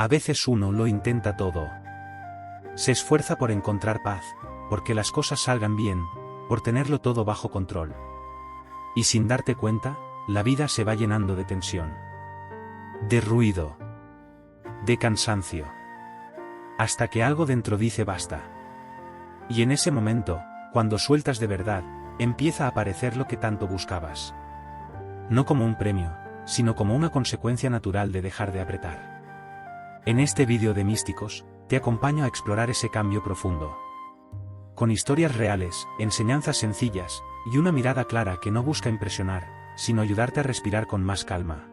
A veces uno lo intenta todo. Se esfuerza por encontrar paz, porque las cosas salgan bien, por tenerlo todo bajo control. Y sin darte cuenta, la vida se va llenando de tensión, de ruido, de cansancio, hasta que algo dentro dice basta. Y en ese momento, cuando sueltas de verdad, empieza a aparecer lo que tanto buscabas. No como un premio, sino como una consecuencia natural de dejar de apretar. En este vídeo de Místicos, te acompaño a explorar ese cambio profundo. Con historias reales, enseñanzas sencillas, y una mirada clara que no busca impresionar, sino ayudarte a respirar con más calma.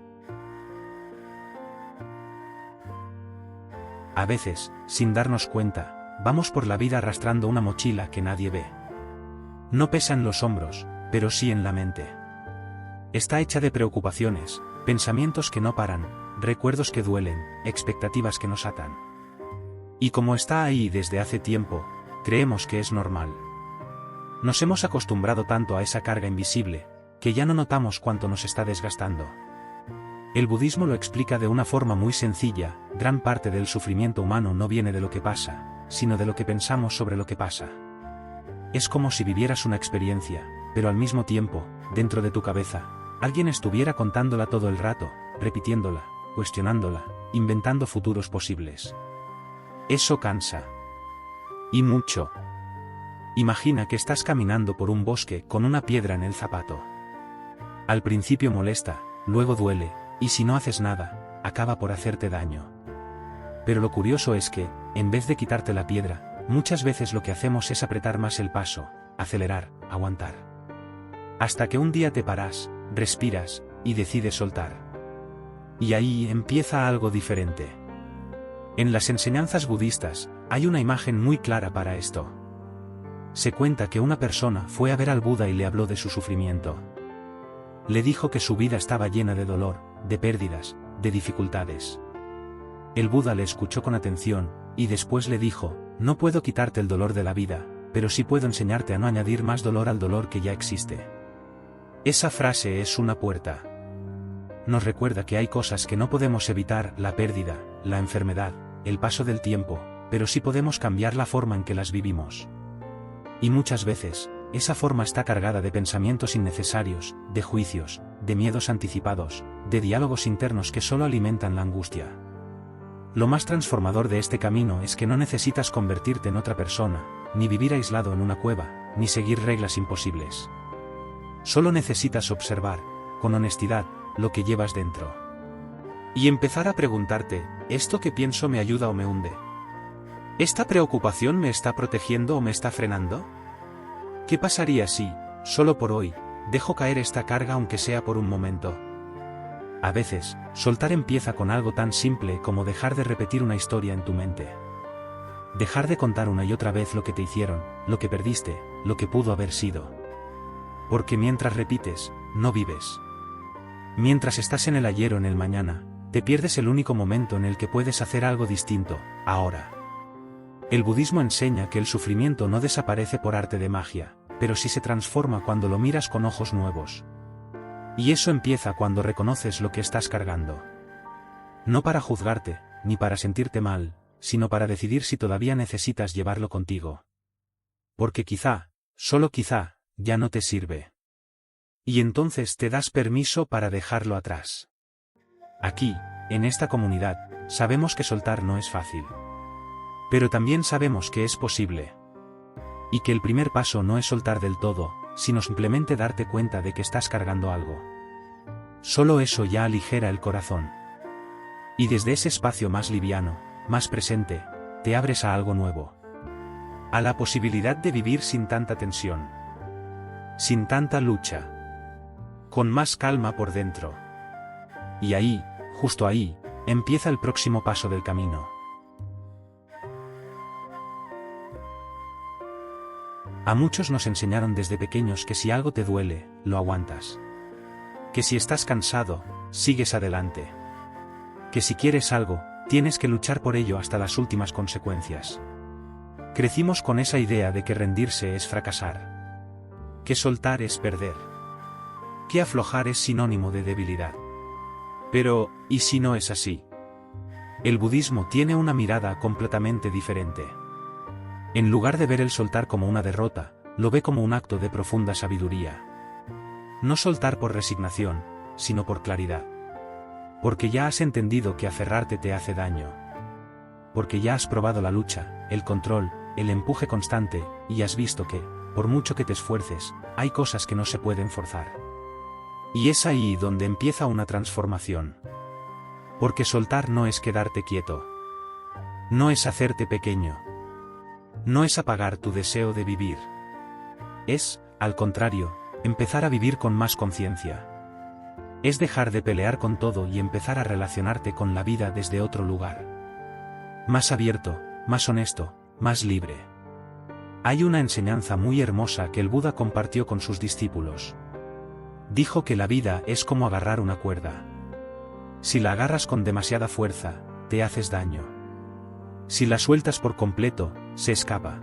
A veces, sin darnos cuenta, vamos por la vida arrastrando una mochila que nadie ve. No pesa en los hombros, pero sí en la mente. Está hecha de preocupaciones, pensamientos que no paran, recuerdos que duelen, expectativas que nos atan. Y como está ahí desde hace tiempo, creemos que es normal. Nos hemos acostumbrado tanto a esa carga invisible, que ya no notamos cuánto nos está desgastando. El budismo lo explica de una forma muy sencilla: gran parte del sufrimiento humano no viene de lo que pasa, sino de lo que pensamos sobre lo que pasa. Es como si vivieras una experiencia, pero al mismo tiempo, dentro de tu cabeza, alguien estuviera contándola todo el rato, repitiéndola, cuestionándola, inventando futuros posibles. Eso cansa. Y mucho. Imagina que estás caminando por un bosque con una piedra en el zapato. Al principio molesta, luego duele, y si no haces nada, acaba por hacerte daño. Pero lo curioso es que, en vez de quitarte la piedra, muchas veces lo que hacemos es apretar más el paso, acelerar, aguantar. Hasta que un día te paras, respiras, y decides soltar. Y ahí empieza algo diferente. En las enseñanzas budistas, hay una imagen muy clara para esto. Se cuenta que una persona fue a ver al Buda y le habló de su sufrimiento. Le dijo que su vida estaba llena de dolor, de pérdidas, de dificultades. El Buda le escuchó con atención, y después le dijo: no puedo quitarte el dolor de la vida, pero sí puedo enseñarte a no añadir más dolor al dolor que ya existe. Esa frase es una puerta. Nos recuerda que hay cosas que no podemos evitar: la pérdida, la enfermedad, el paso del tiempo, pero sí podemos cambiar la forma en que las vivimos. Y muchas veces, esa forma está cargada de pensamientos innecesarios, de juicios, de miedos anticipados, de diálogos internos que solo alimentan la angustia. Lo más transformador de este camino es que no necesitas convertirte en otra persona, ni vivir aislado en una cueva, ni seguir reglas imposibles. Solo necesitas observar, con honestidad, lo que llevas dentro. Y empezar a preguntarte: ¿esto que pienso me ayuda o me hunde? ¿Esta preocupación me está protegiendo o me está frenando? ¿Qué pasaría si, solo por hoy, dejo caer esta carga aunque sea por un momento? A veces, soltar empieza con algo tan simple como dejar de repetir una historia en tu mente. Dejar de contar una y otra vez lo que te hicieron, lo que perdiste, lo que pudo haber sido. Porque mientras repites, no vives. Mientras estás en el ayer o en el mañana, te pierdes el único momento en el que puedes hacer algo distinto, ahora. El budismo enseña que el sufrimiento no desaparece por arte de magia, pero sí se transforma cuando lo miras con ojos nuevos. Y eso empieza cuando reconoces lo que estás cargando. No para juzgarte, ni para sentirte mal, sino para decidir si todavía necesitas llevarlo contigo. Porque quizá, solo quizá, ya no te sirve. Y entonces te das permiso para dejarlo atrás. Aquí, en esta comunidad, sabemos que soltar no es fácil. Pero también sabemos que es posible. Y que el primer paso no es soltar del todo, sino simplemente darte cuenta de que estás cargando algo. Solo eso ya aligera el corazón. Y desde ese espacio más liviano, más presente, te abres a algo nuevo. A la posibilidad de vivir sin tanta tensión. Sin tanta lucha. Con más calma por dentro. Y ahí, justo ahí, empieza el próximo paso del camino. A muchos nos enseñaron desde pequeños que si algo te duele, lo aguantas. Que si estás cansado, sigues adelante. Que si quieres algo, tienes que luchar por ello hasta las últimas consecuencias. Crecimos con esa idea de que rendirse es fracasar. Que soltar es perder. Que aflojar es sinónimo de debilidad. Pero, ¿y si no es así? El budismo tiene una mirada completamente diferente. En lugar de ver el soltar como una derrota, lo ve como un acto de profunda sabiduría. No soltar por resignación, sino por claridad. Porque ya has entendido que aferrarte te hace daño. Porque ya has probado la lucha, el control, el empuje constante, y has visto que, por mucho que te esfuerces, hay cosas que no se pueden forzar. Y es ahí donde empieza una transformación. Porque soltar no es quedarte quieto. No es hacerte pequeño. No es apagar tu deseo de vivir. Es, al contrario, empezar a vivir con más conciencia. Es dejar de pelear con todo y empezar a relacionarte con la vida desde otro lugar. Más abierto, más honesto, más libre. Hay una enseñanza muy hermosa que el Buda compartió con sus discípulos. Dijo que la vida es como agarrar una cuerda. Si la agarras con demasiada fuerza, te haces daño. Si la sueltas por completo, se escapa.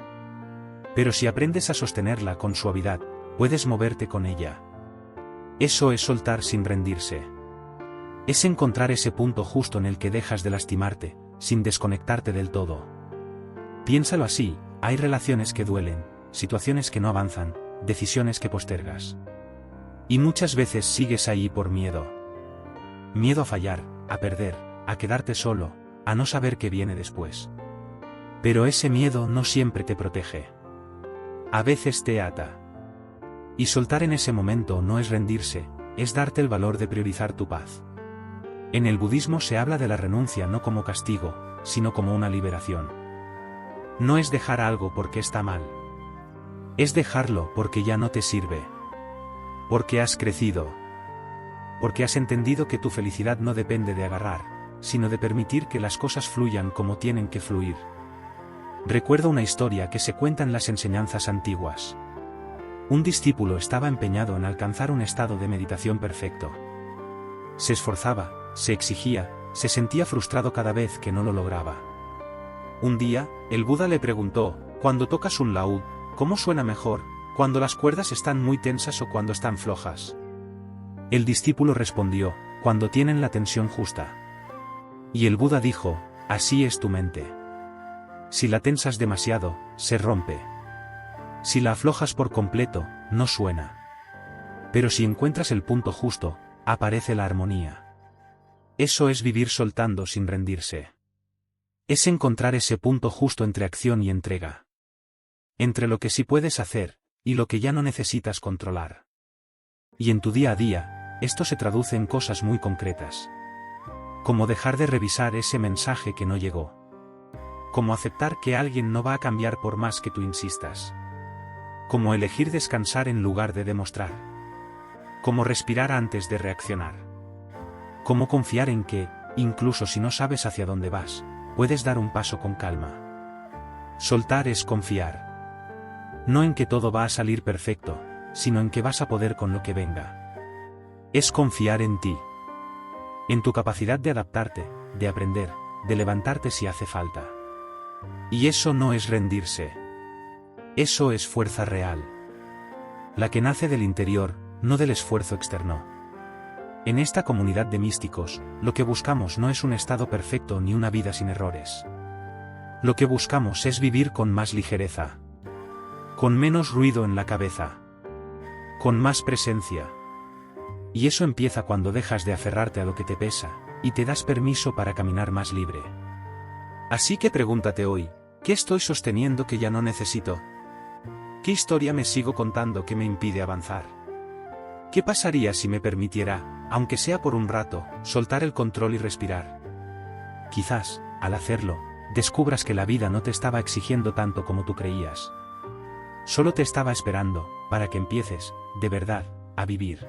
Pero si aprendes a sostenerla con suavidad, puedes moverte con ella. Eso es soltar sin rendirse. Es encontrar ese punto justo en el que dejas de lastimarte, sin desconectarte del todo. Piénsalo así, hay relaciones que duelen, situaciones que no avanzan, decisiones que postergas. Y muchas veces sigues ahí por miedo. Miedo a fallar, a perder, a quedarte solo, a no saber qué viene después. Pero ese miedo no siempre te protege. A veces te ata. Y soltar en ese momento no es rendirse, es darte el valor de priorizar tu paz. En el budismo se habla de la renuncia no como castigo, sino como una liberación. No es dejar algo porque está mal. Es dejarlo porque ya no te sirve. Porque has crecido. Porque has entendido que tu felicidad no depende de agarrar, sino de permitir que las cosas fluyan como tienen que fluir. Recuerdo una historia que se cuenta en las enseñanzas antiguas. Un discípulo estaba empeñado en alcanzar un estado de meditación perfecto. Se esforzaba, se exigía, se sentía frustrado cada vez que no lo lograba. Un día, el Buda le preguntó, cuando tocas un laúd, ¿cómo suena mejor, cuando las cuerdas están muy tensas o cuando están flojas? El discípulo respondió, cuando tienen la tensión justa. Y el Buda dijo, así es tu mente. Si la tensas demasiado, se rompe. Si la aflojas por completo, no suena. Pero si encuentras el punto justo, aparece la armonía. Eso es vivir soltando sin rendirse. Es encontrar ese punto justo entre acción y entrega. Entre lo que sí puedes hacer, y lo que ya no necesitas controlar. Y en tu día a día, esto se traduce en cosas muy concretas. Como dejar de revisar ese mensaje que no llegó. Como aceptar que alguien no va a cambiar por más que tú insistas. Como elegir descansar en lugar de demostrar. Como respirar antes de reaccionar. Como confiar en que, incluso si no sabes hacia dónde vas, puedes dar un paso con calma. Soltar es confiar. No en que todo va a salir perfecto, sino en que vas a poder con lo que venga. Es confiar en ti. En tu capacidad de adaptarte, de aprender, de levantarte si hace falta. Y eso no es rendirse. Eso es fuerza real. La que nace del interior, no del esfuerzo externo. En esta comunidad de místicos, lo que buscamos no es un estado perfecto ni una vida sin errores. Lo que buscamos es vivir con más ligereza. Con menos ruido en la cabeza. Con más presencia. Y eso empieza cuando dejas de aferrarte a lo que te pesa, y te das permiso para caminar más libre. Así que pregúntate hoy, ¿qué estoy sosteniendo que ya no necesito? ¿Qué historia me sigo contando que me impide avanzar? ¿Qué pasaría si me permitiera, aunque sea por un rato, soltar el control y respirar? Quizás, al hacerlo, descubras que la vida no te estaba exigiendo tanto como tú creías. Solo te estaba esperando, para que empieces, de verdad, a vivir.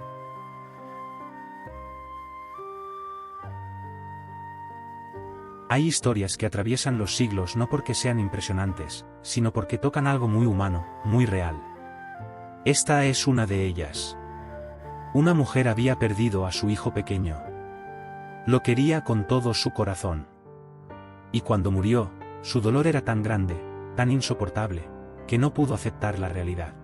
Hay historias que atraviesan los siglos no porque sean impresionantes, sino porque tocan algo muy humano, muy real. Esta es una de ellas. Una mujer había perdido a su hijo pequeño. Lo quería con todo su corazón. Y cuando murió, su dolor era tan grande, tan insoportable, que no pudo aceptar la realidad.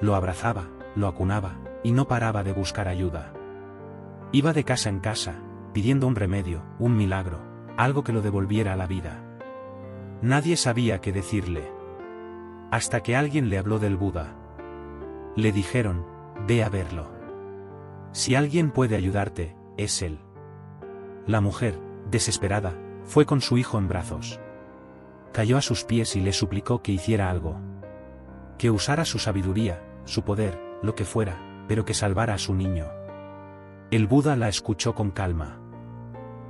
Lo abrazaba, lo acunaba, y no paraba de buscar ayuda. Iba de casa en casa, pidiendo un remedio, un milagro, algo que lo devolviera a la vida. Nadie sabía qué decirle. Hasta que alguien le habló del Buda. Le dijeron, ve a verlo. Si alguien puede ayudarte, es él. La mujer, desesperada, fue con su hijo en brazos. Cayó a sus pies y le suplicó que hiciera algo. Que usara su sabiduría, su poder, lo que fuera, pero que salvara a su niño. El Buda la escuchó con calma.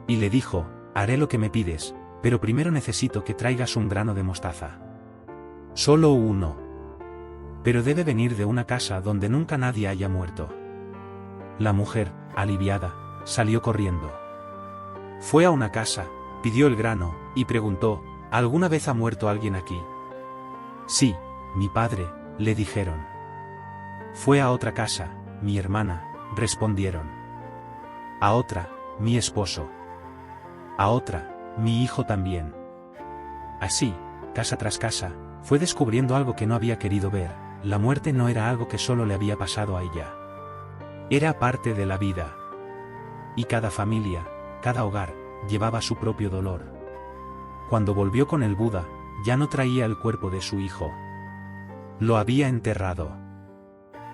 Y le dijo, haré lo que me pides, pero primero necesito que traigas un grano de mostaza. Solo uno. Pero debe venir de una casa donde nunca nadie haya muerto. La mujer, aliviada, salió corriendo. Fue a una casa, pidió el grano, y preguntó, ¿alguna vez ha muerto alguien aquí? Sí, mi padre, le dijeron. Fue a otra casa, mi hermana, respondieron. A otra, mi esposo. A otra, mi hijo también. Así, casa tras casa, fue descubriendo algo que no había querido ver. La muerte no era algo que solo le había pasado a ella. Era parte de la vida. Y cada familia, cada hogar, llevaba su propio dolor. Cuando volvió con el Buda, ya no traía el cuerpo de su hijo. Lo había enterrado.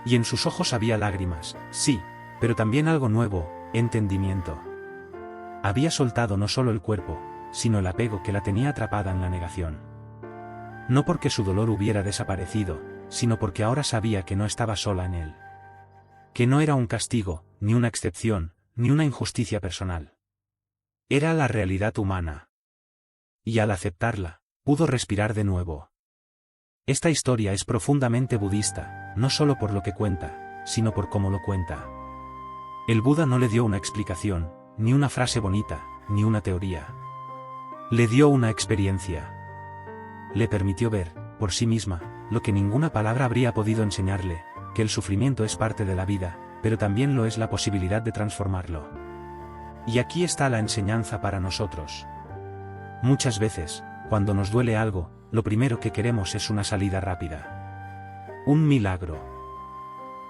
Y en sus ojos había lágrimas, sí, pero también algo nuevo, entendimiento. Había soltado no solo el cuerpo, sino el apego que la tenía atrapada en la negación. No porque su dolor hubiera desaparecido, sino porque ahora sabía que no estaba sola en él. Que no era un castigo, ni una excepción, ni una injusticia personal. Era la realidad humana. Y al aceptarla, pudo respirar de nuevo. Esta historia es profundamente budista, no solo por lo que cuenta, sino por cómo lo cuenta. El Buda no le dio una explicación, ni una frase bonita, ni una teoría. Le dio una experiencia. Le permitió ver, por sí misma, lo que ninguna palabra habría podido enseñarle, que el sufrimiento es parte de la vida, pero también lo es la posibilidad de transformarlo. Y aquí está la enseñanza para nosotros. Muchas veces, cuando nos duele algo, lo primero que queremos es una salida rápida. Un milagro.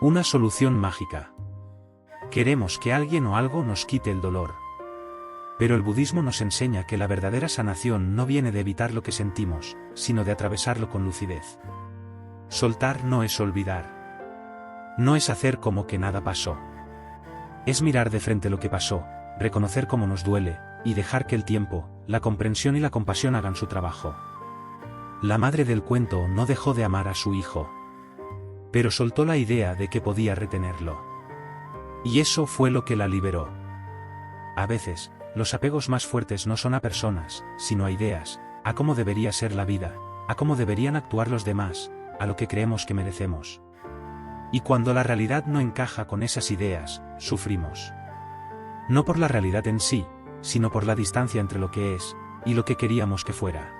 Una solución mágica. Queremos que alguien o algo nos quite el dolor. Pero el budismo nos enseña que la verdadera sanación no viene de evitar lo que sentimos, sino de atravesarlo con lucidez. Soltar no es olvidar. No es hacer como que nada pasó. Es mirar de frente lo que pasó, reconocer cómo nos duele, y dejar que el tiempo, la comprensión y la compasión hagan su trabajo. La madre del cuento no dejó de amar a su hijo. Pero soltó la idea de que podía retenerlo. Y eso fue lo que la liberó. A veces, los apegos más fuertes no son a personas, sino a ideas, a cómo debería ser la vida, a cómo deberían actuar los demás, a lo que creemos que merecemos. Y cuando la realidad no encaja con esas ideas, sufrimos. No por la realidad en sí, sino por la distancia entre lo que es, y lo que queríamos que fuera.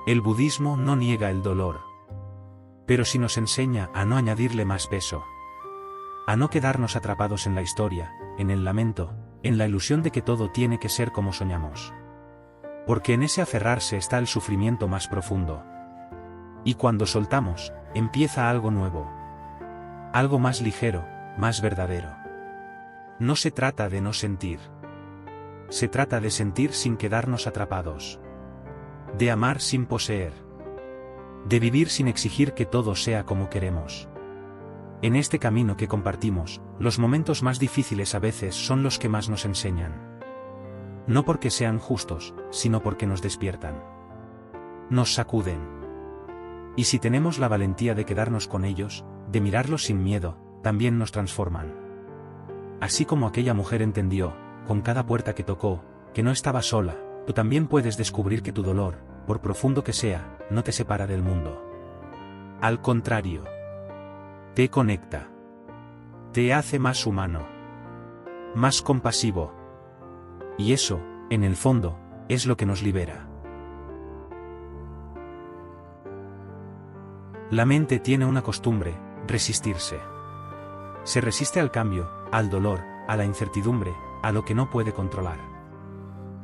El budismo no niega el dolor. Pero sí nos enseña a no añadirle más peso. A no quedarnos atrapados en la historia, en el lamento, en la ilusión de que todo tiene que ser como soñamos. Porque en ese aferrarse está el sufrimiento más profundo. Y cuando soltamos, empieza algo nuevo. Algo más ligero, más verdadero. No se trata de no sentir. Se trata de sentir sin quedarnos atrapados. De amar sin poseer. De vivir sin exigir que todo sea como queremos. En este camino que compartimos, los momentos más difíciles a veces son los que más nos enseñan. No porque sean justos, sino porque nos despiertan. Nos sacuden. Y si tenemos la valentía de quedarnos con ellos, de mirarlos sin miedo, también nos transforman. Así como aquella mujer entendió, con cada puerta que tocó, que no estaba sola, tú también puedes descubrir que tu dolor, por profundo que sea, no te separa del mundo. Al contrario, te conecta. Te hace más humano. Más compasivo. Y eso, en el fondo, es lo que nos libera. La mente tiene una costumbre, resistirse. Se resiste al cambio, al dolor, a la incertidumbre, a lo que no puede controlar.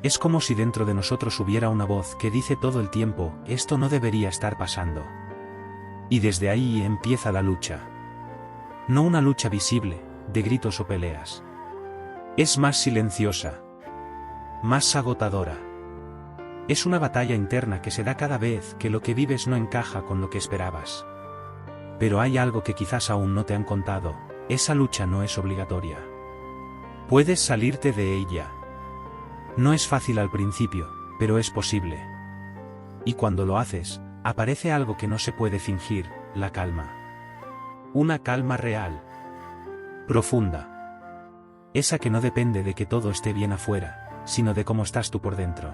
Es como si dentro de nosotros hubiera una voz que dice todo el tiempo, esto no debería estar pasando. Y desde ahí empieza la lucha. No una lucha visible, de gritos o peleas. Es más silenciosa. más agotadora. Es una batalla interna que se da cada vez que lo que vives no encaja con lo que esperabas. Pero hay algo que quizás aún no te han contado, esa lucha no es obligatoria. Puedes salirte de ella. No es fácil al principio, pero es posible. Y cuando lo haces, aparece algo que no se puede fingir, la calma. Una calma real. Profunda. Esa que no depende de que todo esté bien afuera, sino de cómo estás tú por dentro.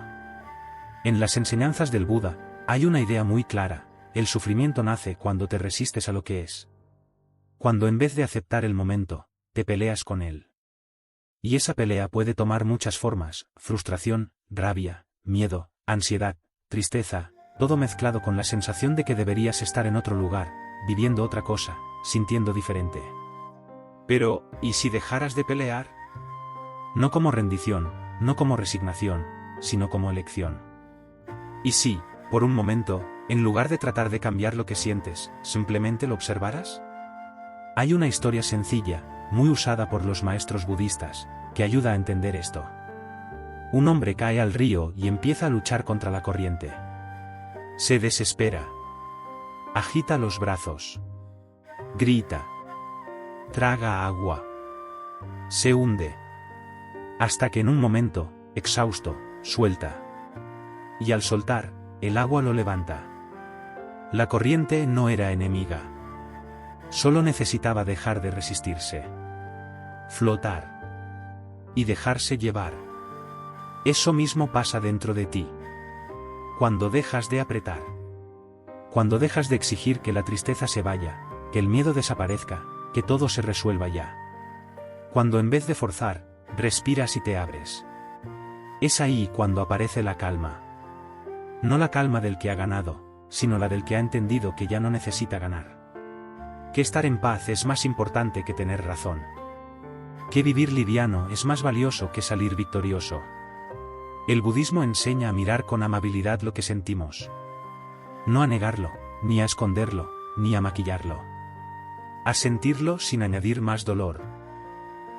En las enseñanzas del Buda, hay una idea muy clara: el sufrimiento nace cuando te resistes a lo que es. Cuando en vez de aceptar el momento, te peleas con él. Y esa pelea puede tomar muchas formas: frustración, rabia, miedo, ansiedad, tristeza, todo mezclado con la sensación de que deberías estar en otro lugar, viviendo otra cosa, sintiendo diferente. Pero, ¿y si dejaras de pelear? No como rendición, no como resignación, sino como elección. ¿Y si, por un momento, en lugar de tratar de cambiar lo que sientes, simplemente lo observaras? Hay una historia sencilla, muy usada por los maestros budistas, que ayuda a entender esto. Un hombre cae al río y empieza a luchar contra la corriente. Se desespera. Agita los brazos. Grita. Traga agua. Se hunde. Hasta que en un momento, exhausto, suelta. Y al soltar, el agua lo levanta. La corriente no era enemiga. Solo necesitaba dejar de resistirse. Flotar. Y dejarse llevar. Eso mismo pasa dentro de ti. Cuando dejas de apretar. Cuando dejas de exigir que la tristeza se vaya, que el miedo desaparezca, que todo se resuelva ya. Cuando en vez de forzar, respiras y te abres. Es ahí cuando aparece la calma. No la calma del que ha ganado, sino la del que ha entendido que ya no necesita ganar. Que estar en paz es más importante que tener razón. Que vivir liviano es más valioso que salir victorioso. El budismo enseña a mirar con amabilidad lo que sentimos. No a negarlo, ni a esconderlo, ni a maquillarlo. A sentirlo sin añadir más dolor.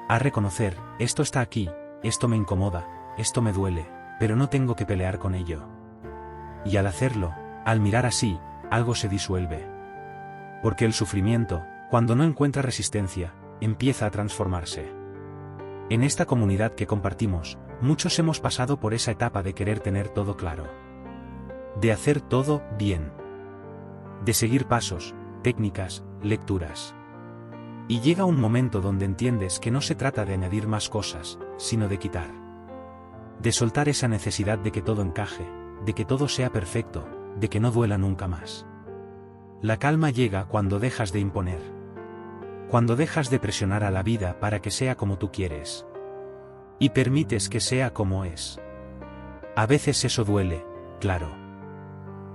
A reconocer: esto está aquí, esto me incomoda, esto me duele, pero no tengo que pelear con ello. Y al hacerlo, al mirar así, algo se disuelve. Porque el sufrimiento, cuando no encuentra resistencia, empieza a transformarse. En esta comunidad que compartimos, muchos hemos pasado por esa etapa de querer tener todo claro. De hacer todo bien. De seguir pasos, técnicas, lecturas. Y llega un momento donde entiendes que no se trata de añadir más cosas, sino de quitar. De soltar esa necesidad de que todo encaje, de que todo sea perfecto, de que no duela nunca más. La calma llega cuando dejas de imponer. Cuando dejas de presionar a la vida para que sea como tú quieres. Y permites que sea como es. A veces eso duele, claro.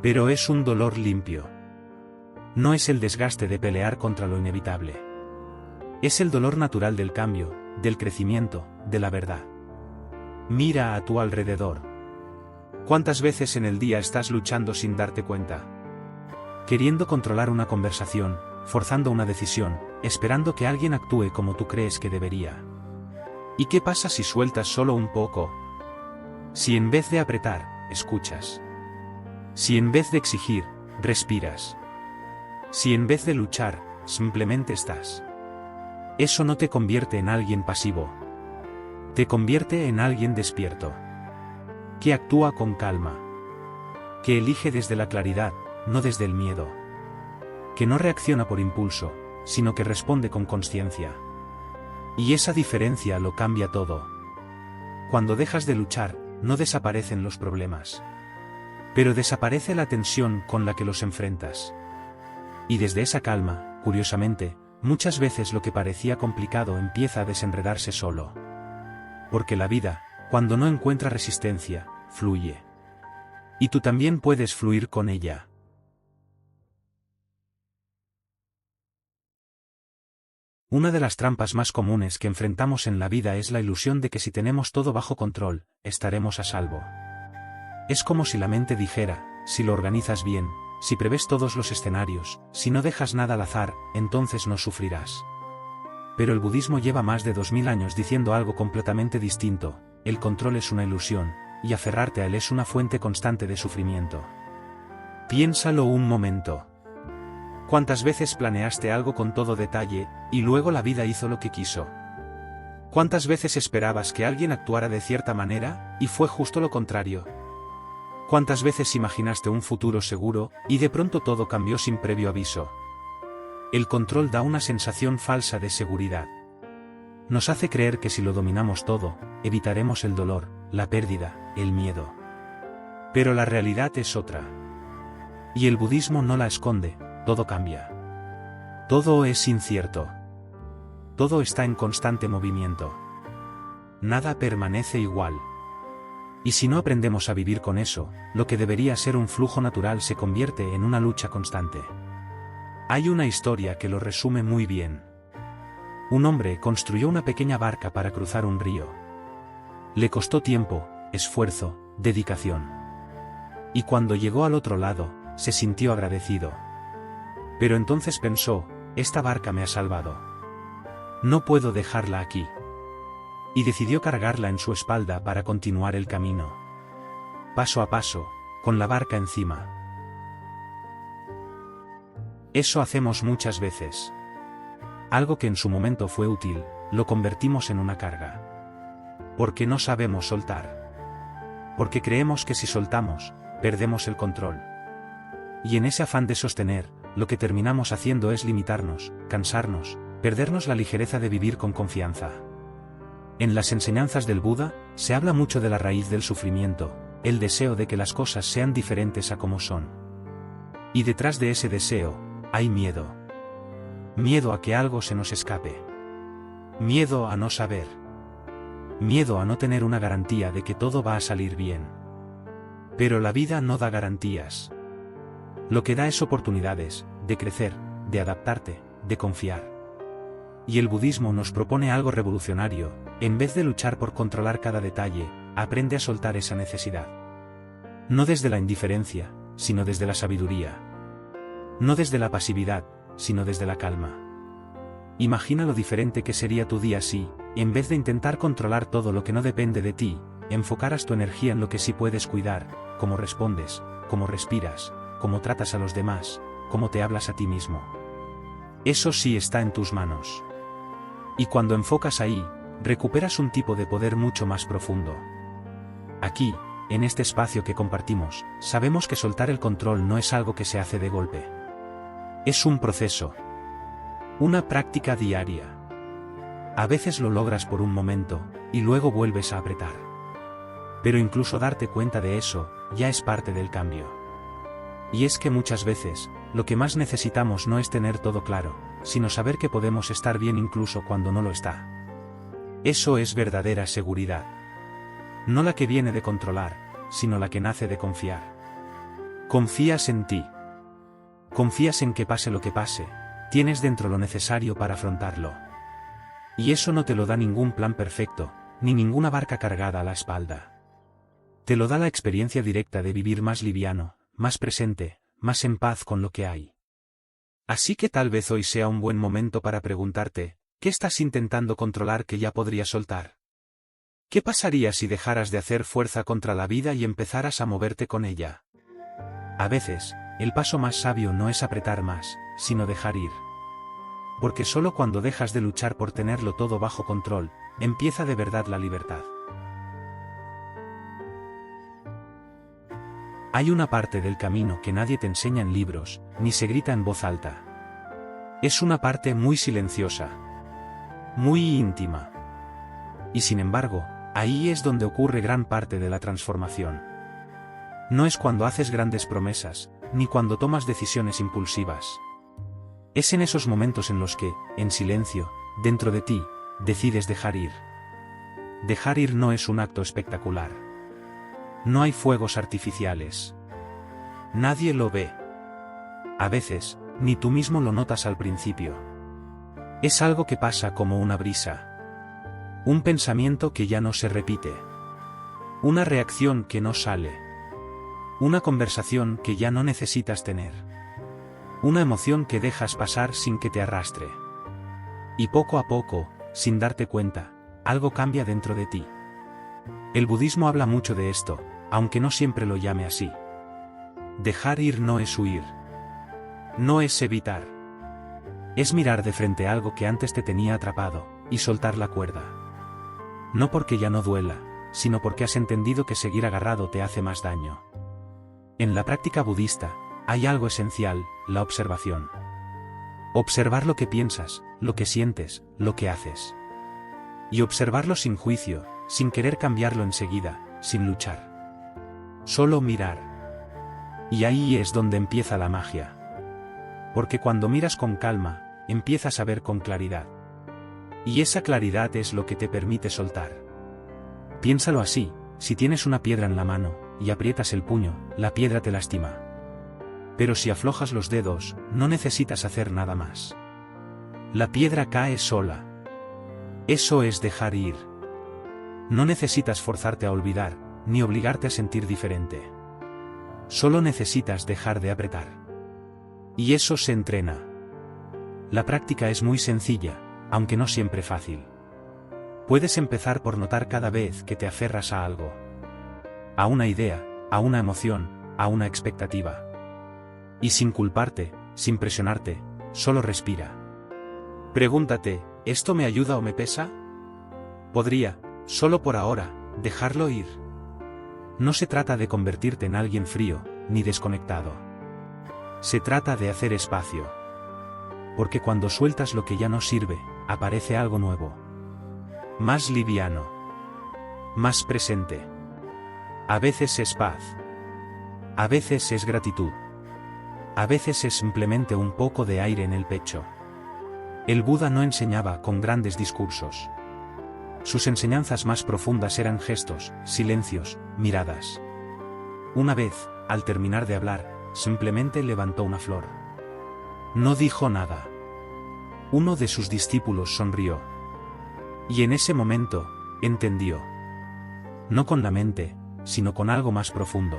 Pero es un dolor limpio. No es el desgaste de pelear contra lo inevitable. Es el dolor natural del cambio, del crecimiento, de la verdad. Mira a tu alrededor. ¿Cuántas veces en el día estás luchando sin darte cuenta? Queriendo controlar una conversación, forzando una decisión, esperando que alguien actúe como tú crees que debería. ¿Y qué pasa si sueltas solo un poco? Si en vez de apretar, escuchas. Si en vez de exigir, respiras. Si en vez de luchar, simplemente estás. Eso no te convierte en alguien pasivo. Te convierte en alguien despierto. Que actúa con calma. Que elige desde la claridad, no desde el miedo. Que no reacciona por impulso, sino que responde con consciencia. Y esa diferencia lo cambia todo. Cuando dejas de luchar, no desaparecen los problemas. Pero desaparece la tensión con la que los enfrentas. Y desde esa calma, curiosamente, muchas veces lo que parecía complicado empieza a desenredarse solo. Porque la vida, cuando no encuentra resistencia, fluye. Y tú también puedes fluir con ella. Una de las trampas más comunes que enfrentamos en la vida es la ilusión de que si tenemos todo bajo control, estaremos a salvo. Es como si la mente dijera: si lo organizas bien, si prevés todos los escenarios, si no dejas nada al azar, entonces no sufrirás. Pero el budismo lleva más de 2000 años diciendo algo completamente distinto: el control es una ilusión, y aferrarte a él es una fuente constante de sufrimiento. Piénsalo un momento. ¿Cuántas veces planeaste algo con todo detalle, y luego la vida hizo lo que quiso? ¿Cuántas veces esperabas que alguien actuara de cierta manera, y fue justo lo contrario? ¿Cuántas veces imaginaste un futuro seguro, y de pronto todo cambió sin previo aviso? El control da una sensación falsa de seguridad. Nos hace creer que si lo dominamos todo, evitaremos el dolor, la pérdida, el miedo. Pero la realidad es otra. Y el budismo no la esconde, todo cambia. Todo es incierto. Todo está en constante movimiento. Nada permanece igual. Y si no aprendemos a vivir con eso, lo que debería ser un flujo natural se convierte en una lucha constante. Hay una historia que lo resume muy bien. Un hombre construyó una pequeña barca para cruzar un río. Le costó tiempo, esfuerzo, dedicación. Y cuando llegó al otro lado, se sintió agradecido. Pero entonces pensó, esta barca me ha salvado. No puedo dejarla aquí. Y decidió cargarla en su espalda para continuar el camino. Paso a paso, con la barca encima. Eso hacemos muchas veces. Algo que en su momento fue útil, lo convertimos en una carga. Porque no sabemos soltar. Porque creemos que si soltamos, perdemos el control. Y en ese afán de sostener, lo que terminamos haciendo es limitarnos, cansarnos, perdernos la ligereza de vivir con confianza. En las enseñanzas del Buda, se habla mucho de la raíz del sufrimiento, el deseo de que las cosas sean diferentes a como son. Y detrás de ese deseo, hay miedo. Miedo a que algo se nos escape. Miedo a no saber. Miedo a no tener una garantía de que todo va a salir bien. Pero la vida no da garantías. Lo que da es oportunidades, de crecer, de adaptarte, de confiar. Y el budismo nos propone algo revolucionario, en vez de luchar por controlar cada detalle, aprende a soltar esa necesidad. No desde la indiferencia, sino desde la sabiduría. No desde la pasividad, sino desde la calma. Imagina lo diferente que sería tu día si, en vez de intentar controlar todo lo que no depende de ti, enfocaras tu energía en lo que sí puedes cuidar, cómo respondes, cómo respiras, cómo tratas a los demás, cómo te hablas a ti mismo. Eso sí está en tus manos. Y cuando enfocas ahí, recuperas un tipo de poder mucho más profundo. Aquí, en este espacio que compartimos, sabemos que soltar el control no es algo que se hace de golpe. Es un proceso. Una práctica diaria. A veces lo logras por un momento, y luego vuelves a apretar. Pero incluso darte cuenta de eso, ya es parte del cambio. Y es que muchas veces, lo que más necesitamos no es tener todo claro, sino saber que podemos estar bien incluso cuando no lo está. Eso es verdadera seguridad. No la que viene de controlar, sino la que nace de confiar. Confías en ti. Confías en que pase lo que pase, tienes dentro lo necesario para afrontarlo. Y eso no te lo da ningún plan perfecto, ni ninguna barca cargada a la espalda. Te lo da la experiencia directa de vivir más liviano, más presente, más en paz con lo que hay. Así que tal vez hoy sea un buen momento para preguntarte, ¿qué estás intentando controlar que ya podrías soltar? ¿Qué pasaría si dejaras de hacer fuerza contra la vida y empezaras a moverte con ella? A veces, el paso más sabio no es apretar más, sino dejar ir. Porque solo cuando dejas de luchar por tenerlo todo bajo control, empieza de verdad la libertad. Hay una parte del camino que nadie te enseña en libros, ni se grita en voz alta. Es una parte muy silenciosa, muy íntima. Y sin embargo, ahí es donde ocurre gran parte de la transformación. No es cuando haces grandes promesas, ni cuando tomas decisiones impulsivas. Es en esos momentos en los que, en silencio, dentro de ti, decides dejar ir. Dejar ir no es un acto espectacular. No hay fuegos artificiales. Nadie lo ve. A veces, ni tú mismo lo notas al principio. Es algo que pasa como una brisa. Un pensamiento que ya no se repite. Una reacción que no sale. Una conversación que ya no necesitas tener. Una emoción que dejas pasar sin que te arrastre. Y poco a poco, sin darte cuenta, algo cambia dentro de ti. El budismo habla mucho de esto, aunque no siempre lo llame así. Dejar ir no es huir. No es evitar. Es mirar de frente a algo que antes te tenía atrapado, y soltar la cuerda. No porque ya no duela, sino porque has entendido que seguir agarrado te hace más daño. En la práctica budista, hay algo esencial, la observación. Observar lo que piensas, lo que sientes, lo que haces. Y observarlo sin juicio, sin querer cambiarlo enseguida, sin luchar. Solo mirar. Y ahí es donde empieza la magia. Porque cuando miras con calma, empiezas a ver con claridad. Y esa claridad es lo que te permite soltar. Piénsalo así, si tienes una piedra en la mano, y aprietas el puño, la piedra te lastima. Pero si aflojas los dedos, no necesitas hacer nada más. La piedra cae sola. Eso es dejar ir. No necesitas forzarte a olvidar, ni obligarte a sentir diferente. Solo necesitas dejar de apretar. Y eso se entrena. La práctica es muy sencilla, aunque no siempre fácil. Puedes empezar por notar cada vez que te aferras a algo. A una idea, a una emoción, a una expectativa. Y sin culparte, sin presionarte, solo respira. Pregúntate, ¿esto me ayuda o me pesa? Podría, solo por ahora, dejarlo ir. No se trata de convertirte en alguien frío, ni desconectado. Se trata de hacer espacio. Porque cuando sueltas lo que ya no sirve, aparece algo nuevo. Más liviano. Más presente. A veces es paz. A veces es gratitud. A veces es simplemente un poco de aire en el pecho. El Buda no enseñaba con grandes discursos. Sus enseñanzas más profundas eran gestos, silencios, miradas. Una vez, al terminar de hablar, simplemente levantó una flor. No dijo nada. Uno de sus discípulos sonrió. Y en ese momento, entendió. No con la mente, sino con algo más profundo.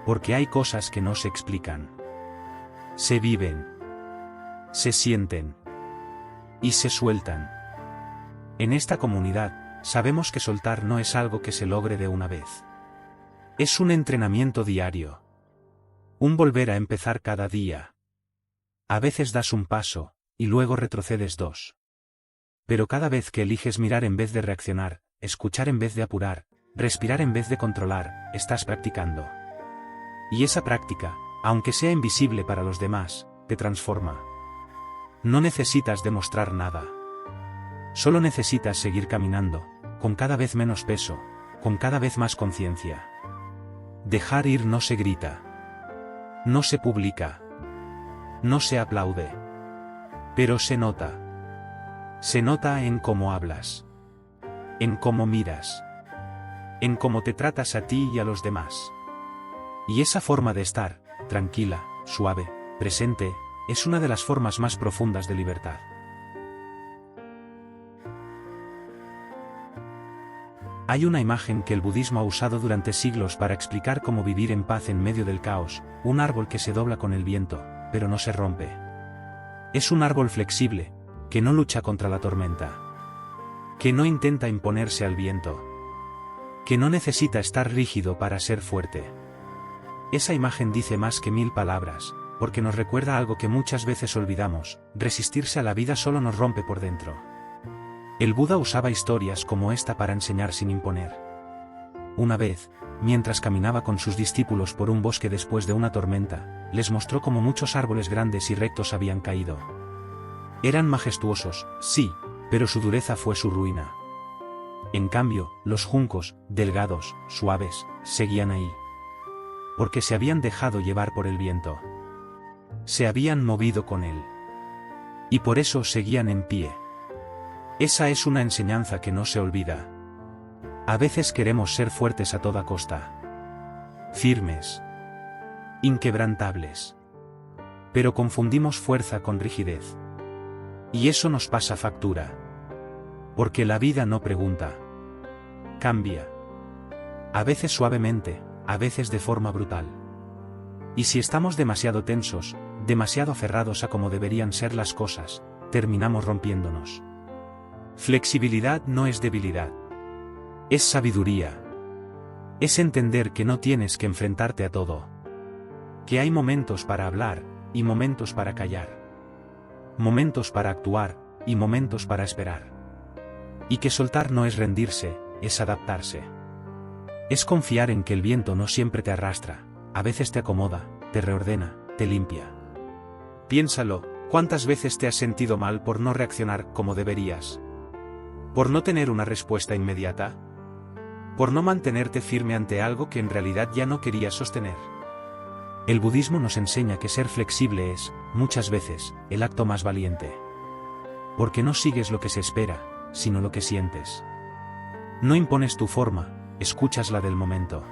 Porque hay cosas que no se explican. Se viven. Se sienten. Y se sueltan. En esta comunidad, sabemos que soltar no es algo que se logre de una vez. Es un entrenamiento diario. Un volver a empezar cada día. A veces das un paso, y luego retrocedes dos. Pero cada vez que eliges mirar en vez de reaccionar, escuchar en vez de apurar, respirar en vez de controlar, estás practicando. Y esa práctica, aunque sea invisible para los demás, te transforma. No necesitas demostrar nada. Solo necesitas seguir caminando, con cada vez menos peso, con cada vez más conciencia. Dejar ir no se grita. No se publica. No se aplaude. Pero se nota. Se nota en cómo hablas. En cómo miras. En cómo te tratas a ti y a los demás. Y esa forma de estar, tranquila, suave, presente, es una de las formas más profundas de libertad. Hay una imagen que el budismo ha usado durante siglos para explicar cómo vivir en paz en medio del caos, un árbol que se dobla con el viento, pero no se rompe. Es un árbol flexible, que no lucha contra la tormenta. Que no intenta imponerse al viento. Que no necesita estar rígido para ser fuerte. Esa imagen dice más que 1000 palabras, porque nos recuerda algo que muchas veces olvidamos: resistirse a la vida solo nos rompe por dentro. El Buda usaba historias como esta para enseñar sin imponer. Una vez, mientras caminaba con sus discípulos por un bosque después de una tormenta, les mostró cómo muchos árboles grandes y rectos habían caído. Eran majestuosos, sí, pero su dureza fue su ruina. En cambio, los juncos, delgados, suaves, seguían ahí. Porque se habían dejado llevar por el viento. Se habían movido con él. Y por eso seguían en pie. Esa es una enseñanza que no se olvida. A veces queremos ser fuertes a toda costa. Firmes. Inquebrantables. Pero confundimos fuerza con rigidez. Y eso nos pasa factura. Porque la vida no pregunta. Cambia. A veces suavemente, a veces de forma brutal. Y si estamos demasiado tensos, demasiado aferrados a cómo deberían ser las cosas, terminamos rompiéndonos. Flexibilidad no es debilidad. Es sabiduría. Es entender que no tienes que enfrentarte a todo. Que hay momentos para hablar, y momentos para callar. Momentos para actuar, y momentos para esperar. Y que soltar no es rendirse, es adaptarse. Es confiar en que el viento no siempre te arrastra, a veces te acomoda, te reordena, te limpia. Piénsalo, ¿cuántas veces te has sentido mal por no reaccionar como deberías? ¿Por no tener una respuesta inmediata? ¿Por no mantenerte firme ante algo que en realidad ya no querías sostener? El budismo nos enseña que ser flexible es, muchas veces, el acto más valiente. Porque no sigues lo que se espera, sino lo que sientes. No impones tu forma, escuchas la del momento.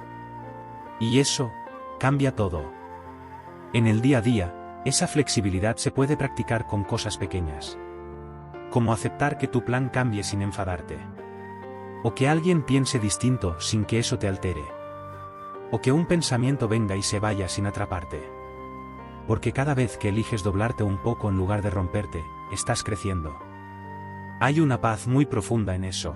Y eso, cambia todo. En el día a día, esa flexibilidad se puede practicar con cosas pequeñas. Como aceptar que tu plan cambie sin enfadarte. O que alguien piense distinto sin que eso te altere. O que un pensamiento venga y se vaya sin atraparte. Porque cada vez que eliges doblarte un poco en lugar de romperte, estás creciendo. Hay una paz muy profunda en eso.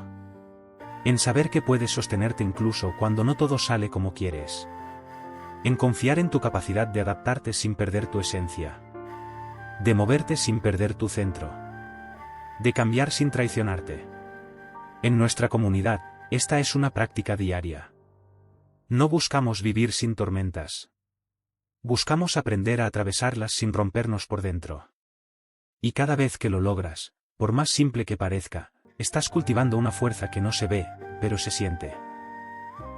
En saber que puedes sostenerte incluso cuando no todo sale como quieres. En confiar en tu capacidad de adaptarte sin perder tu esencia. De moverte sin perder tu centro. De cambiar sin traicionarte. En nuestra comunidad, esta es una práctica diaria. No buscamos vivir sin tormentas. Buscamos aprender a atravesarlas sin rompernos por dentro. Y cada vez que lo logras, por más simple que parezca, estás cultivando una fuerza que no se ve, pero se siente.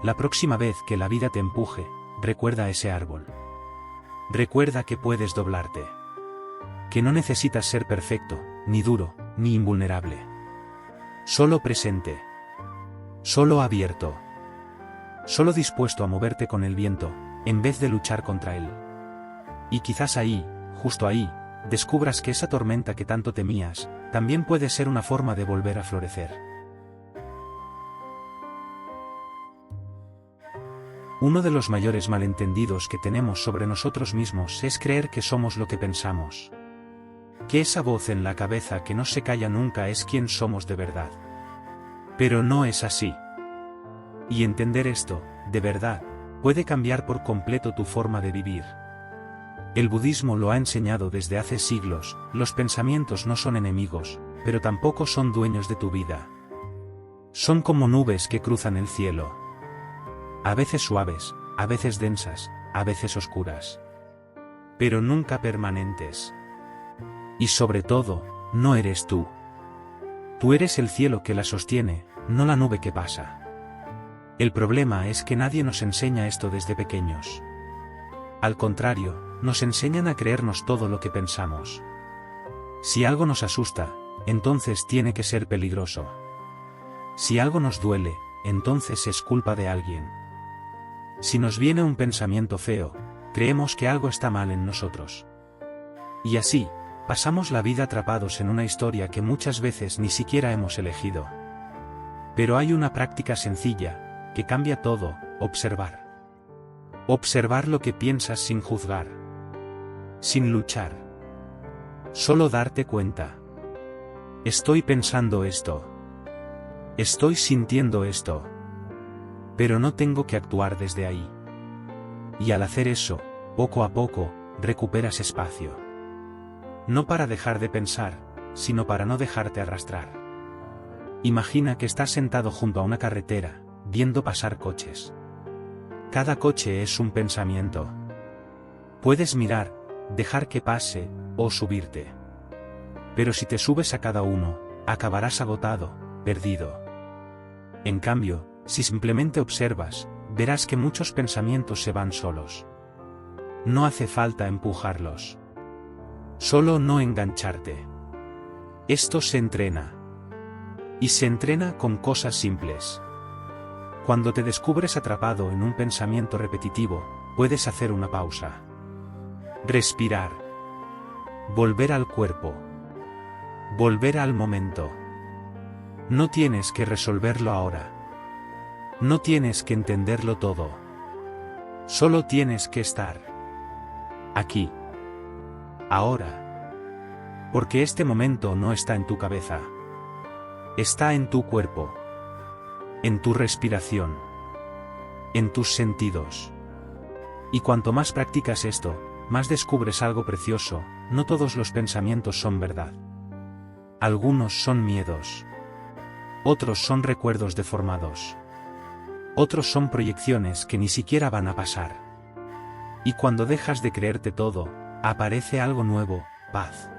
La próxima vez que la vida te empuje, recuerda ese árbol. Recuerda que puedes doblarte. Que no necesitas ser perfecto, ni duro, ni invulnerable. Solo presente. Solo abierto. Solo dispuesto a moverte con el viento, en vez de luchar contra él. Y quizás ahí, justo ahí, descubras que esa tormenta que tanto temías, también puede ser una forma de volver a florecer. Uno de los mayores malentendidos que tenemos sobre nosotros mismos es creer que somos lo que pensamos. Que esa voz en la cabeza que no se calla nunca es quien somos de verdad. Pero no es así. Y entender esto, de verdad, puede cambiar por completo tu forma de vivir. El budismo lo ha enseñado desde hace siglos, los pensamientos no son enemigos, pero tampoco son dueños de tu vida. Son como nubes que cruzan el cielo. A veces suaves, a veces densas, a veces oscuras. Pero nunca permanentes. Y sobre todo, no eres tú. Tú eres el cielo que la sostiene, no la nube que pasa. El problema es que nadie nos enseña esto desde pequeños. Al contrario, nos enseñan a creernos todo lo que pensamos. Si algo nos asusta, entonces tiene que ser peligroso. Si algo nos duele, entonces es culpa de alguien. Si nos viene un pensamiento feo, creemos que algo está mal en nosotros. Y así, pasamos la vida atrapados en una historia que muchas veces ni siquiera hemos elegido. Pero hay una práctica sencilla, que cambia todo: observar. Observar lo que piensas sin juzgar. Sin luchar. Solo darte cuenta. Estoy pensando esto. Estoy sintiendo esto. Pero no tengo que actuar desde ahí. Y al hacer eso, poco a poco, recuperas espacio. No para dejar de pensar, sino para no dejarte arrastrar. Imagina que estás sentado junto a una carretera, viendo pasar coches. Cada coche es un pensamiento. Puedes mirar, dejar que pase, o subirte. Pero si te subes a cada uno, acabarás agotado, perdido. En cambio, si simplemente observas, verás que muchos pensamientos se van solos. No hace falta empujarlos. Solo no engancharte. Esto se entrena. Y se entrena con cosas simples. Cuando te descubres atrapado en un pensamiento repetitivo, puedes hacer una pausa. Respirar. Volver al cuerpo. Volver al momento. No tienes que resolverlo ahora. No tienes que entenderlo todo. Solo tienes que estar. Aquí. Ahora. Porque este momento no está en tu cabeza. Está en tu cuerpo. en tu respiración, en tus sentidos. Y cuanto más practicas esto, más descubres algo precioso: no todos los pensamientos son verdad. Algunos son miedos. Otros son recuerdos deformados. Otros son proyecciones que ni siquiera van a pasar. Y cuando dejas de creerte todo, aparece algo nuevo: paz.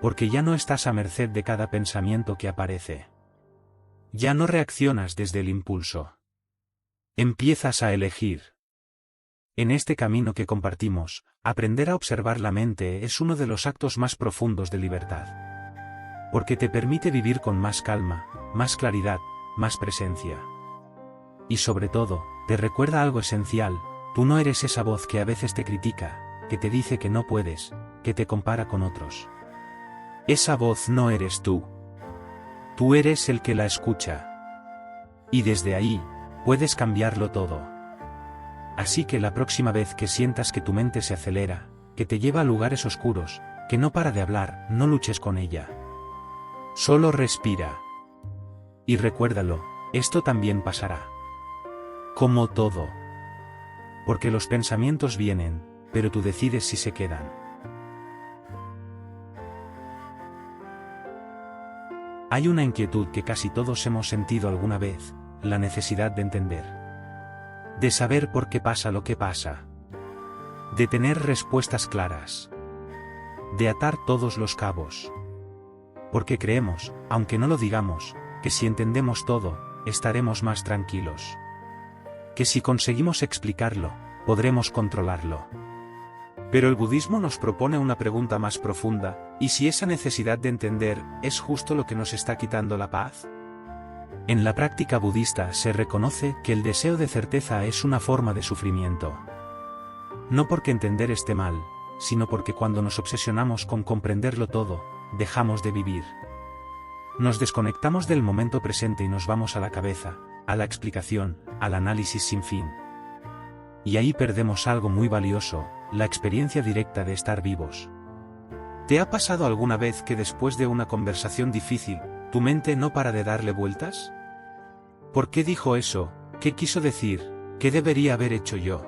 Porque ya no estás a merced de cada pensamiento que aparece. Ya no reaccionas desde el impulso. Empiezas a elegir. En este camino que compartimos, aprender a observar la mente es uno de los actos más profundos de libertad. Porque te permite vivir con más calma, más claridad, más presencia. Y sobre todo, te recuerda algo esencial: tú no eres esa voz que a veces te critica, que te dice que no puedes, que te compara con otros. Esa voz no eres tú. Tú eres el que la escucha. Y desde ahí, puedes cambiarlo todo. Así que la próxima vez que sientas que tu mente se acelera, que te lleva a lugares oscuros, que no para de hablar, no luches con ella. Solo respira. Y recuérdalo, esto también pasará. Como todo. Porque los pensamientos vienen, pero tú decides si se quedan. Hay una inquietud que casi todos hemos sentido alguna vez: la necesidad de entender. De saber por qué pasa lo que pasa. De tener respuestas claras. De atar todos los cabos. Porque creemos, aunque no lo digamos, que si entendemos todo, estaremos más tranquilos. Que si conseguimos explicarlo, podremos controlarlo. Pero el budismo nos propone una pregunta más profunda: ¿y si esa necesidad de entender es justo lo que nos está quitando la paz? En la práctica budista se reconoce que el deseo de certeza es una forma de sufrimiento. No porque entender esté mal, sino porque cuando nos obsesionamos con comprenderlo todo, dejamos de vivir. Nos desconectamos del momento presente y nos vamos a la cabeza, a la explicación, al análisis sin fin. Y ahí perdemos algo muy valioso: la experiencia directa de estar vivos. ¿Te ha pasado alguna vez que después de una conversación difícil, tu mente no para de darle vueltas? ¿Por qué dijo eso? ¿Qué quiso decir? ¿Qué debería haber hecho yo?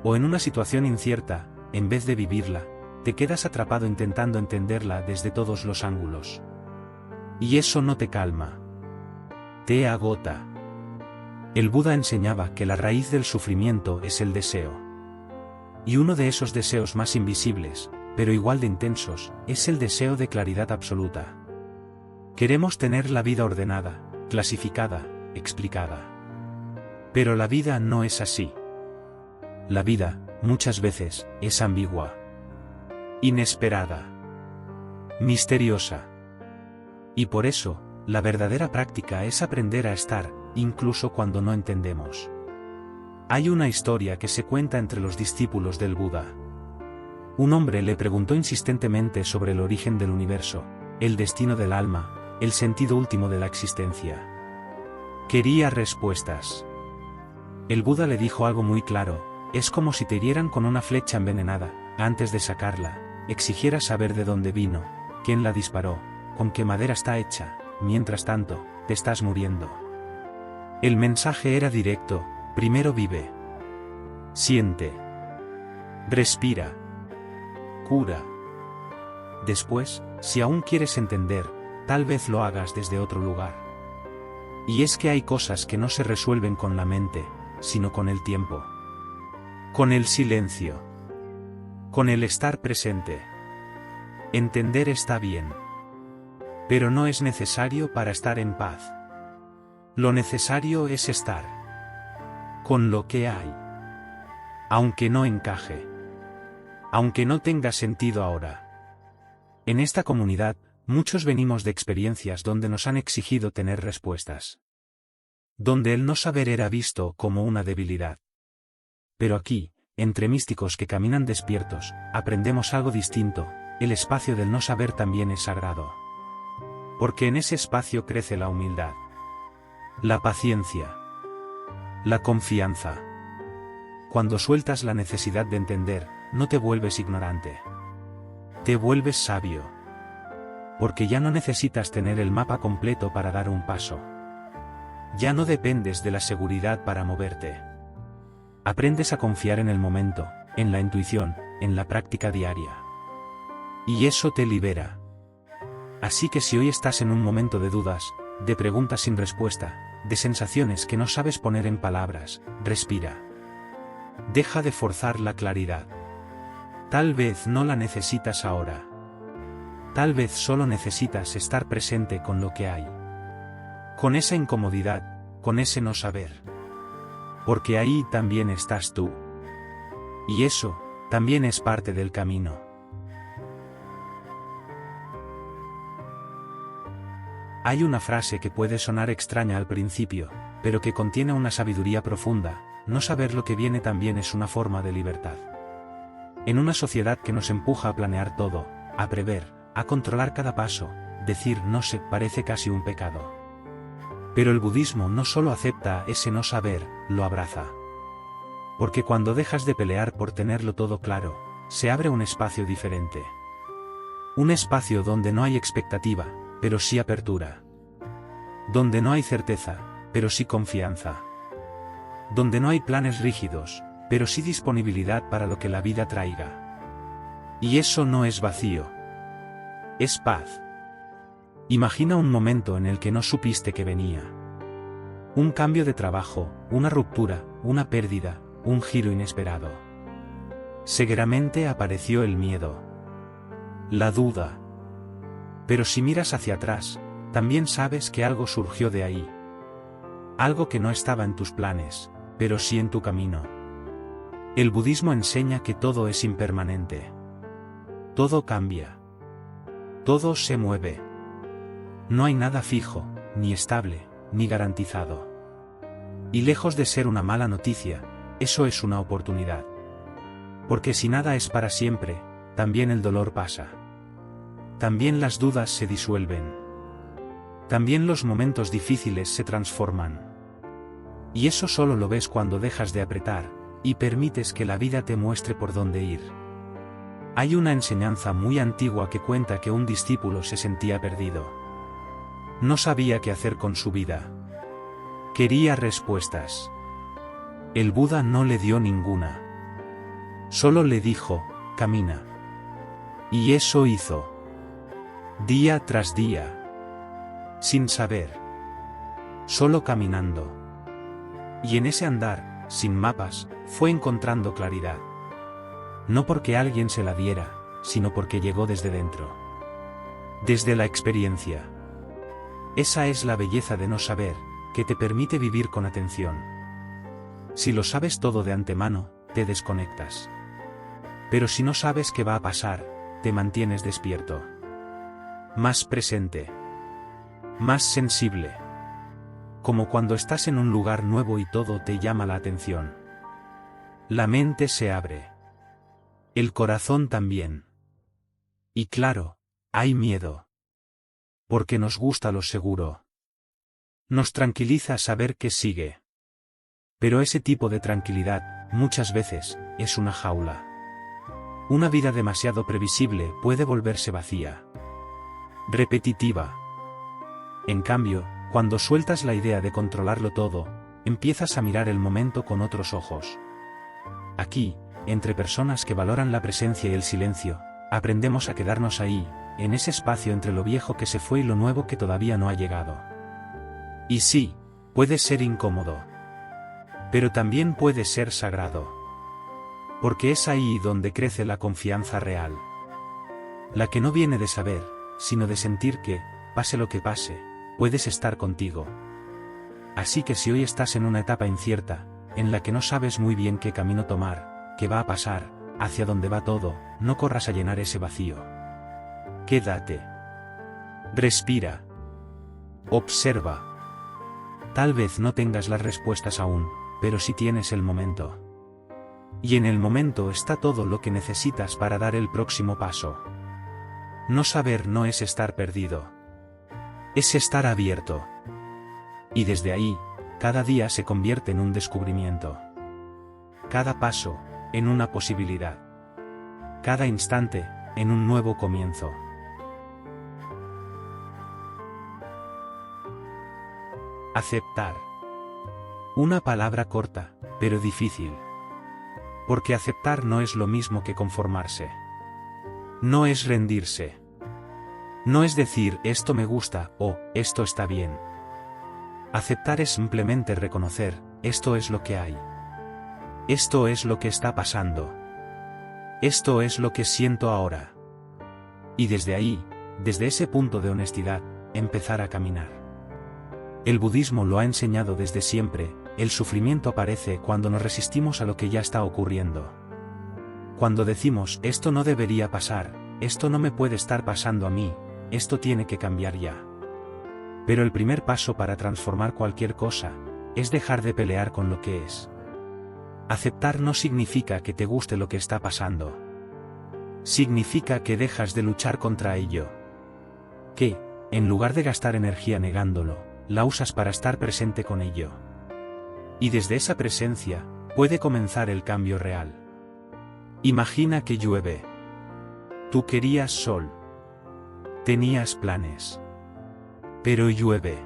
O en una situación incierta, en vez de vivirla, te quedas atrapado intentando entenderla desde todos los ángulos. Y eso no te calma. Te agota. El Buda enseñaba que la raíz del sufrimiento es el deseo. Y uno de esos deseos más invisibles, pero igual de intensos, es el deseo de claridad absoluta. Queremos tener la vida ordenada, clasificada, explicada. Pero la vida no es así. La vida, muchas veces, es ambigua. Inesperada. Misteriosa. Y por eso, la verdadera práctica es aprender a estar, incluso cuando no entendemos. Hay una historia que se cuenta entre los discípulos del Buda. Un hombre le preguntó insistentemente sobre el origen del universo, el destino del alma, el sentido último de la existencia. Quería respuestas. El Buda le dijo algo muy claro: es como si te hirieran con una flecha envenenada. Antes de sacarla, exigieras saber de dónde vino, quién la disparó, con qué madera está hecha. Mientras tanto, te estás muriendo. El mensaje era directo: primero vive. Siente. Respira. Cura. Después, si aún quieres entender, tal vez lo hagas desde otro lugar. Y es que hay cosas que no se resuelven con la mente, sino con el tiempo. Con el silencio. Con el estar presente. Entender está bien. Pero no es necesario para estar en paz. Lo necesario es estar con lo que hay. Aunque no encaje. Aunque no tenga sentido ahora. En esta comunidad, muchos venimos de experiencias donde nos han exigido tener respuestas. Donde el no saber era visto como una debilidad. Pero aquí, entre místicos que caminan despiertos, aprendemos algo distinto: el espacio del no saber también es sagrado. Porque en ese espacio crece la humildad. La paciencia. La confianza. Cuando sueltas la necesidad de entender, no te vuelves ignorante. Te vuelves sabio. Porque ya no necesitas tener el mapa completo para dar un paso. Ya no dependes de la seguridad para moverte. Aprendes a confiar en el momento, en la intuición, en la práctica diaria. Y eso te libera. Así que si hoy estás en un momento de dudas, de preguntas sin respuesta, de sensaciones que no sabes poner en palabras, respira. Deja de forzar la claridad. Tal vez no la necesitas ahora. Tal vez solo necesitas estar presente con lo que hay. Con esa incomodidad, con ese no saber. Porque ahí también estás tú. Y eso, también es parte del camino. Hay una frase que puede sonar extraña al principio, pero que contiene una sabiduría profunda: no saber lo que viene también es una forma de libertad. En una sociedad que nos empuja a planear todo, a prever, a controlar cada paso, decir no sé parece casi un pecado. Pero el budismo no solo acepta ese no saber, lo abraza. Porque cuando dejas de pelear por tenerlo todo claro, se abre un espacio diferente. Un espacio donde no hay expectativa, pero sí apertura. Donde no hay certeza, pero sí confianza. Donde no hay planes rígidos, pero sí disponibilidad para lo que la vida traiga. Y eso no es vacío. Es paz. Imagina un momento en el que no supiste que venía. Un cambio de trabajo, una ruptura, una pérdida, un giro inesperado. Seguramente apareció el miedo. La duda. Pero si miras hacia atrás, también sabes que algo surgió de ahí. Algo que no estaba en tus planes, pero sí en tu camino. El budismo enseña que todo es impermanente. Todo cambia. Todo se mueve. No hay nada fijo, ni estable, ni garantizado. Y lejos de ser una mala noticia, eso es una oportunidad. Porque si nada es para siempre, también el dolor pasa. También las dudas se disuelven. También los momentos difíciles se transforman. Y eso solo lo ves cuando dejas de apretar, y permites que la vida te muestre por dónde ir. Hay una enseñanza muy antigua que cuenta que un discípulo se sentía perdido. No sabía qué hacer con su vida. Quería respuestas. El Buda no le dio ninguna. Solo le dijo, camina. Y eso hizo. Día tras día. Sin saber. Solo caminando. Y en ese andar, sin mapas, fue encontrando claridad. No porque alguien se la diera, sino porque llegó desde dentro. Desde la experiencia. Esa es la belleza de no saber, que te permite vivir con atención. Si lo sabes todo de antemano, te desconectas. Pero si no sabes qué va a pasar, te mantienes despierto. Más presente. Más sensible. Como cuando estás en un lugar nuevo y todo te llama la atención. La mente se abre. El corazón también. Y claro, hay miedo. Porque nos gusta lo seguro. Nos tranquiliza saber que sigue. Pero ese tipo de tranquilidad, muchas veces, es una jaula. Una vida demasiado previsible puede volverse vacía. Repetitiva. En cambio, cuando sueltas la idea de controlarlo todo, empiezas a mirar el momento con otros ojos. Aquí, entre personas que valoran la presencia y el silencio, aprendemos a quedarnos ahí, en ese espacio entre lo viejo que se fue y lo nuevo que todavía no ha llegado. Y sí, puede ser incómodo. Pero también puede ser sagrado. Porque es ahí donde crece la confianza real. La que no viene de saber, sino de sentir que, pase lo que pase, puedes estar contigo. Así que si hoy estás en una etapa incierta, en la que no sabes muy bien qué camino tomar, qué va a pasar, hacia dónde va todo, no corras a llenar ese vacío. Quédate. Respira. Observa. Tal vez no tengas las respuestas aún, pero sí tienes el momento. Y en el momento está todo lo que necesitas para dar el próximo paso. No saber no es estar perdido. Es estar abierto. Y desde ahí, cada día se convierte en un descubrimiento. Cada paso, en una posibilidad. Cada instante, en un nuevo comienzo. Aceptar. Una palabra corta, pero difícil. Porque aceptar no es lo mismo que conformarse. No es rendirse. No es decir esto me gusta o esto está bien. Aceptar es simplemente reconocer, esto es lo que hay. Esto es lo que está pasando. Esto es lo que siento ahora. Y desde ahí, desde ese punto de honestidad, empezar a caminar. El budismo lo ha enseñado desde siempre, el sufrimiento aparece cuando nos resistimos a lo que ya está ocurriendo. Cuando decimos esto no debería pasar, esto no me puede estar pasando a mí, esto tiene que cambiar ya. Pero el primer paso para transformar cualquier cosa, es dejar de pelear con lo que es. Aceptar no significa que te guste lo que está pasando. Significa que dejas de luchar contra ello. Que, en lugar de gastar energía negándolo, la usas para estar presente con ello. Y desde esa presencia, puede comenzar el cambio real. Imagina que llueve. Tú querías sol. Tenías planes. Pero llueve.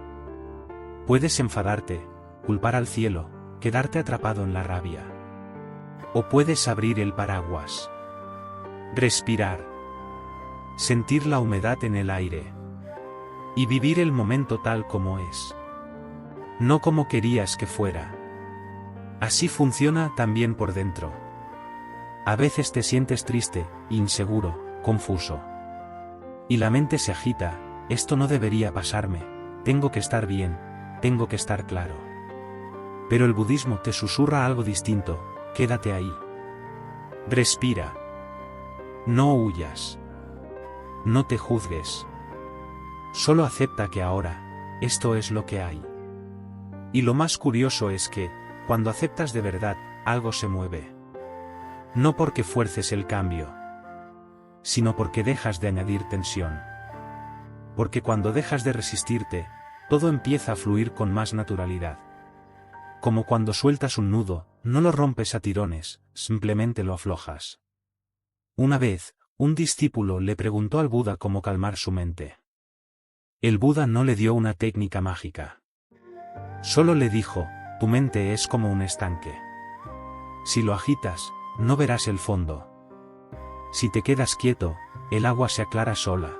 Puedes enfadarte, culpar al cielo, quedarte atrapado en la rabia. O puedes abrir el paraguas. Respirar. Sentir la humedad en el aire. Y vivir el momento tal como es. No como querías que fuera. Así funciona también por dentro. A veces te sientes triste, inseguro, confuso. Y la mente se agita, esto no debería pasarme, tengo que estar bien, tengo que estar claro. Pero el budismo te susurra algo distinto, quédate ahí. Respira. No huyas. No te juzgues. Solo acepta que ahora, esto es lo que hay. Y lo más curioso es que, cuando aceptas de verdad, algo se mueve. No porque fuerces el cambio, sino porque dejas de añadir tensión. Porque cuando dejas de resistirte, todo empieza a fluir con más naturalidad. Como cuando sueltas un nudo, no lo rompes a tirones, simplemente lo aflojas. Una vez, un discípulo le preguntó al Buda cómo calmar su mente. El Buda no le dio una técnica mágica. Solo le dijo, tu mente es como un estanque. Si lo agitas, no verás el fondo. Si te quedas quieto, el agua se aclara sola.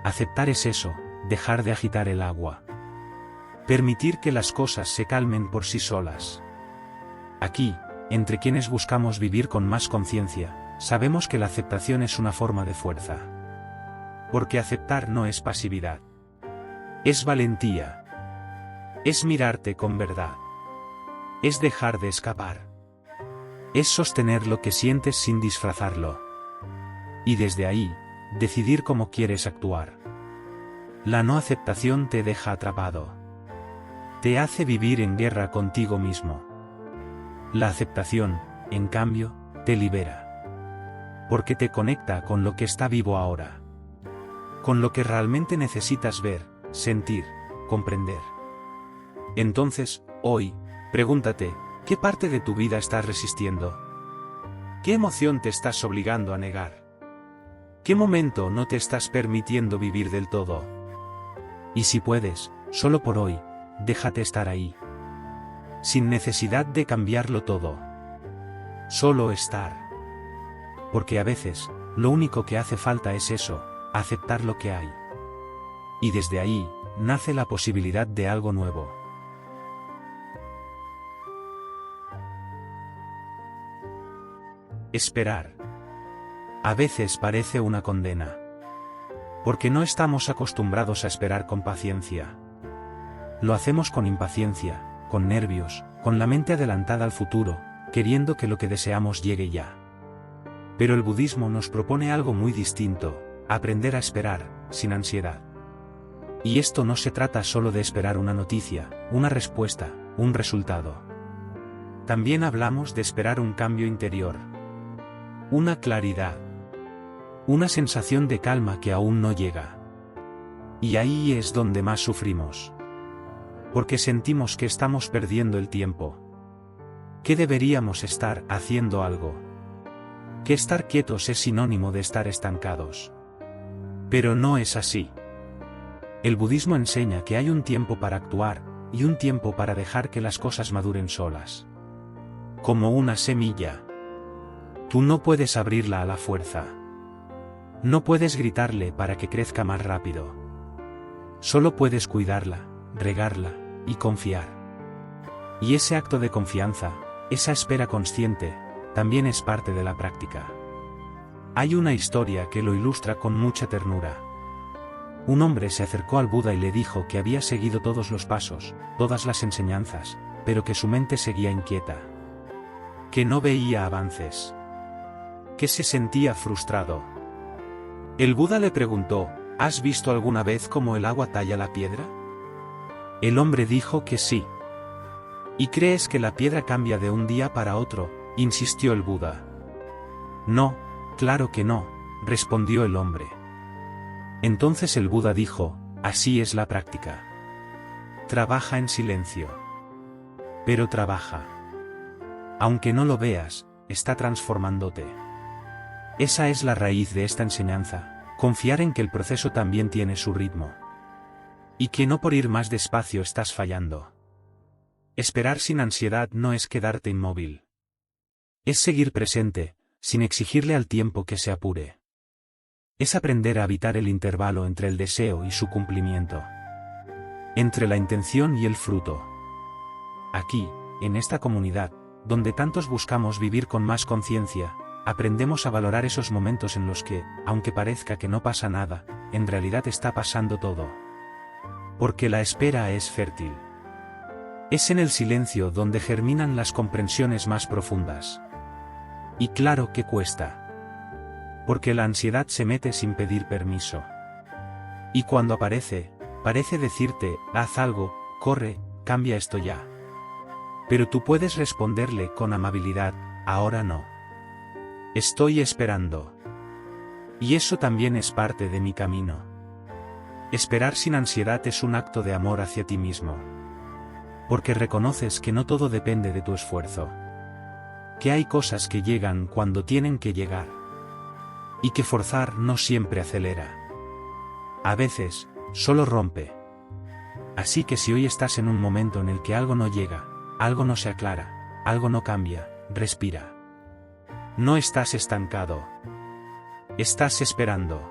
Aceptar es eso, dejar de agitar el agua. Permitir que las cosas se calmen por sí solas. Aquí, entre quienes buscamos vivir con más conciencia, sabemos que la aceptación es una forma de fuerza. Porque aceptar no es pasividad. Es valentía. Es mirarte con verdad. Es dejar de escapar. Es sostener lo que sientes sin disfrazarlo. Y desde ahí, decidir cómo quieres actuar. La no aceptación te deja atrapado. Te hace vivir en guerra contigo mismo. La aceptación, en cambio, te libera. Porque te conecta con lo que está vivo ahora. Con lo que realmente necesitas ver, sentir, comprender. Entonces, hoy, pregúntate, ¿qué parte de tu vida estás resistiendo? ¿Qué emoción te estás obligando a negar? ¿Qué momento no te estás permitiendo vivir del todo? Y si puedes, solo por hoy, déjate estar ahí. Sin necesidad de cambiarlo todo. Solo estar. Porque a veces, lo único que hace falta es eso, aceptar lo que hay. Y desde ahí, nace la posibilidad de algo nuevo. Esperar. A veces parece una condena. Porque no estamos acostumbrados a esperar con paciencia. Lo hacemos con impaciencia, con nervios, con la mente adelantada al futuro, queriendo que lo que deseamos llegue ya. Pero el budismo nos propone algo muy distinto, aprender a esperar, sin ansiedad. Y esto no se trata solo de esperar una noticia, una respuesta, un resultado. También hablamos de esperar un cambio interior. Una claridad. Una sensación de calma que aún no llega. Y ahí es donde más sufrimos. Porque sentimos que estamos perdiendo el tiempo. Que deberíamos estar haciendo algo. Que estar quietos es sinónimo de estar estancados. Pero no es así. El budismo enseña que hay un tiempo para actuar, y un tiempo para dejar que las cosas maduren solas. Como una semilla. Tú no puedes abrirla a la fuerza. No puedes gritarle para que crezca más rápido. Solo puedes cuidarla, regarla, y confiar. Y ese acto de confianza, esa espera consciente, también es parte de la práctica. Hay una historia que lo ilustra con mucha ternura. Un hombre se acercó al Buda y le dijo que había seguido todos los pasos, todas las enseñanzas, pero que su mente seguía inquieta. Que no veía avances. Que se sentía frustrado. El Buda le preguntó, ¿has visto alguna vez cómo el agua talla la piedra? El hombre dijo que sí. ¿Y crees que la piedra cambia de un día para otro?, insistió el Buda. No, claro que no, respondió el hombre. Entonces el Buda dijo, así es la práctica. Trabaja en silencio. Pero trabaja. Aunque no lo veas, está transformándote. Esa es la raíz de esta enseñanza, confiar en que el proceso también tiene su ritmo. Y que no por ir más despacio estás fallando. Esperar sin ansiedad no es quedarte inmóvil. Es seguir presente, sin exigirle al tiempo que se apure. Es aprender a habitar el intervalo entre el deseo y su cumplimiento. Entre la intención y el fruto. Aquí, en esta comunidad, donde tantos buscamos vivir con más conciencia, aprendemos a valorar esos momentos en los que, aunque parezca que no pasa nada, en realidad está pasando todo. Porque la espera es fértil. Es en el silencio donde germinan las comprensiones más profundas. Y claro que cuesta. Porque la ansiedad se mete sin pedir permiso. Y cuando aparece, parece decirte, haz algo, corre, cambia esto ya. Pero tú puedes responderle con amabilidad, ahora no. Estoy esperando. Y eso también es parte de mi camino. Esperar sin ansiedad es un acto de amor hacia ti mismo. Porque reconoces que no todo depende de tu esfuerzo. Que hay cosas que llegan cuando tienen que llegar. Y que forzar no siempre acelera. A veces, solo rompe. Así que si hoy estás en un momento en el que algo no llega, algo no se aclara, algo no cambia, respira. No estás estancado. Estás esperando.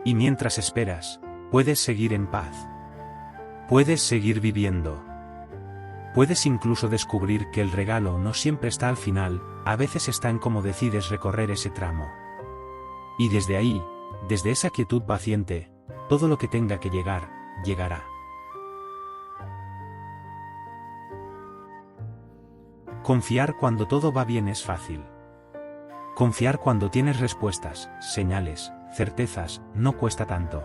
Y mientras esperas, puedes seguir en paz. Puedes seguir viviendo. Puedes incluso descubrir que el regalo no siempre está al final, a veces está en cómo decides recorrer ese tramo. Y desde ahí, desde esa quietud paciente, todo lo que tenga que llegar, llegará. Confiar cuando todo va bien es fácil. Confiar cuando tienes respuestas, señales, certezas, no cuesta tanto.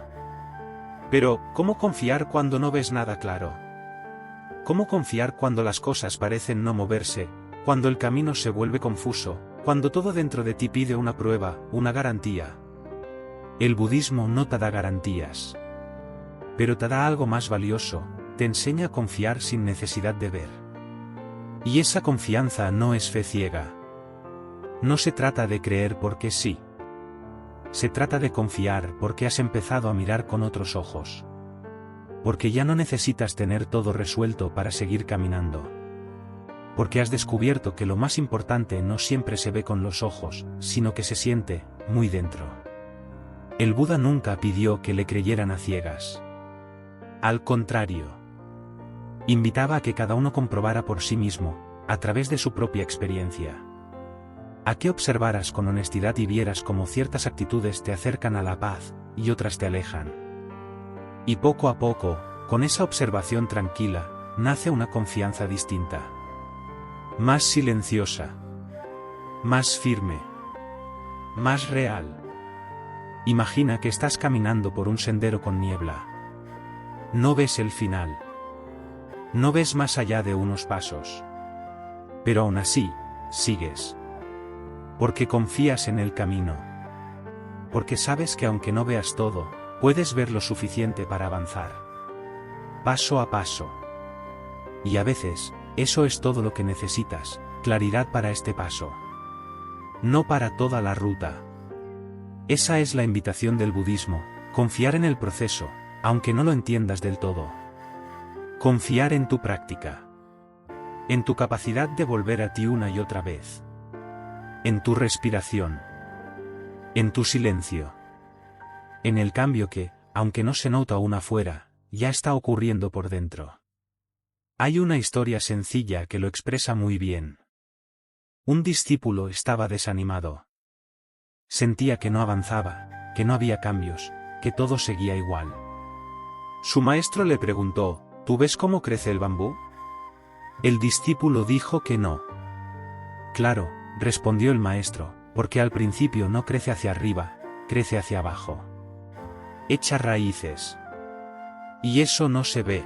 Pero, ¿cómo confiar cuando no ves nada claro? ¿Cómo confiar cuando las cosas parecen no moverse, cuando el camino se vuelve confuso, cuando todo dentro de ti pide una prueba, una garantía? El budismo no te da garantías. Pero te da algo más valioso, te enseña a confiar sin necesidad de ver. Y esa confianza no es fe ciega. No se trata de creer porque sí. Se trata de confiar porque has empezado a mirar con otros ojos. Porque ya no necesitas tener todo resuelto para seguir caminando. Porque has descubierto que lo más importante no siempre se ve con los ojos, sino que se siente, muy dentro. El Buda nunca pidió que le creyeran a ciegas. Al contrario. Invitaba a que cada uno comprobara por sí mismo, a través de su propia experiencia. A que observaras con honestidad y vieras cómo ciertas actitudes te acercan a la paz, y otras te alejan. Y poco a poco, con esa observación tranquila, nace una confianza distinta. Más silenciosa. Más firme. Más real. Imagina que estás caminando por un sendero con niebla. No ves el final. No ves más allá de unos pasos. Pero aún así, sigues. Porque confías en el camino. Porque sabes que aunque no veas todo, puedes ver lo suficiente para avanzar. Paso a paso. Y a veces, eso es todo lo que necesitas, claridad para este paso. No para toda la ruta. Esa es la invitación del budismo, confiar en el proceso, aunque no lo entiendas del todo. Confiar en tu práctica. En tu capacidad de volver a ti una y otra vez. En tu respiración. En tu silencio. En el cambio que, aunque no se nota aún afuera, ya está ocurriendo por dentro. Hay una historia sencilla que lo expresa muy bien. Un discípulo estaba desanimado. Sentía que no avanzaba, que no había cambios, que todo seguía igual. Su maestro le preguntó, ¿tú ves cómo crece el bambú? El discípulo dijo que no. Claro, respondió el maestro, porque al principio no crece hacia arriba, crece hacia abajo. Echa raíces. Y eso no se ve.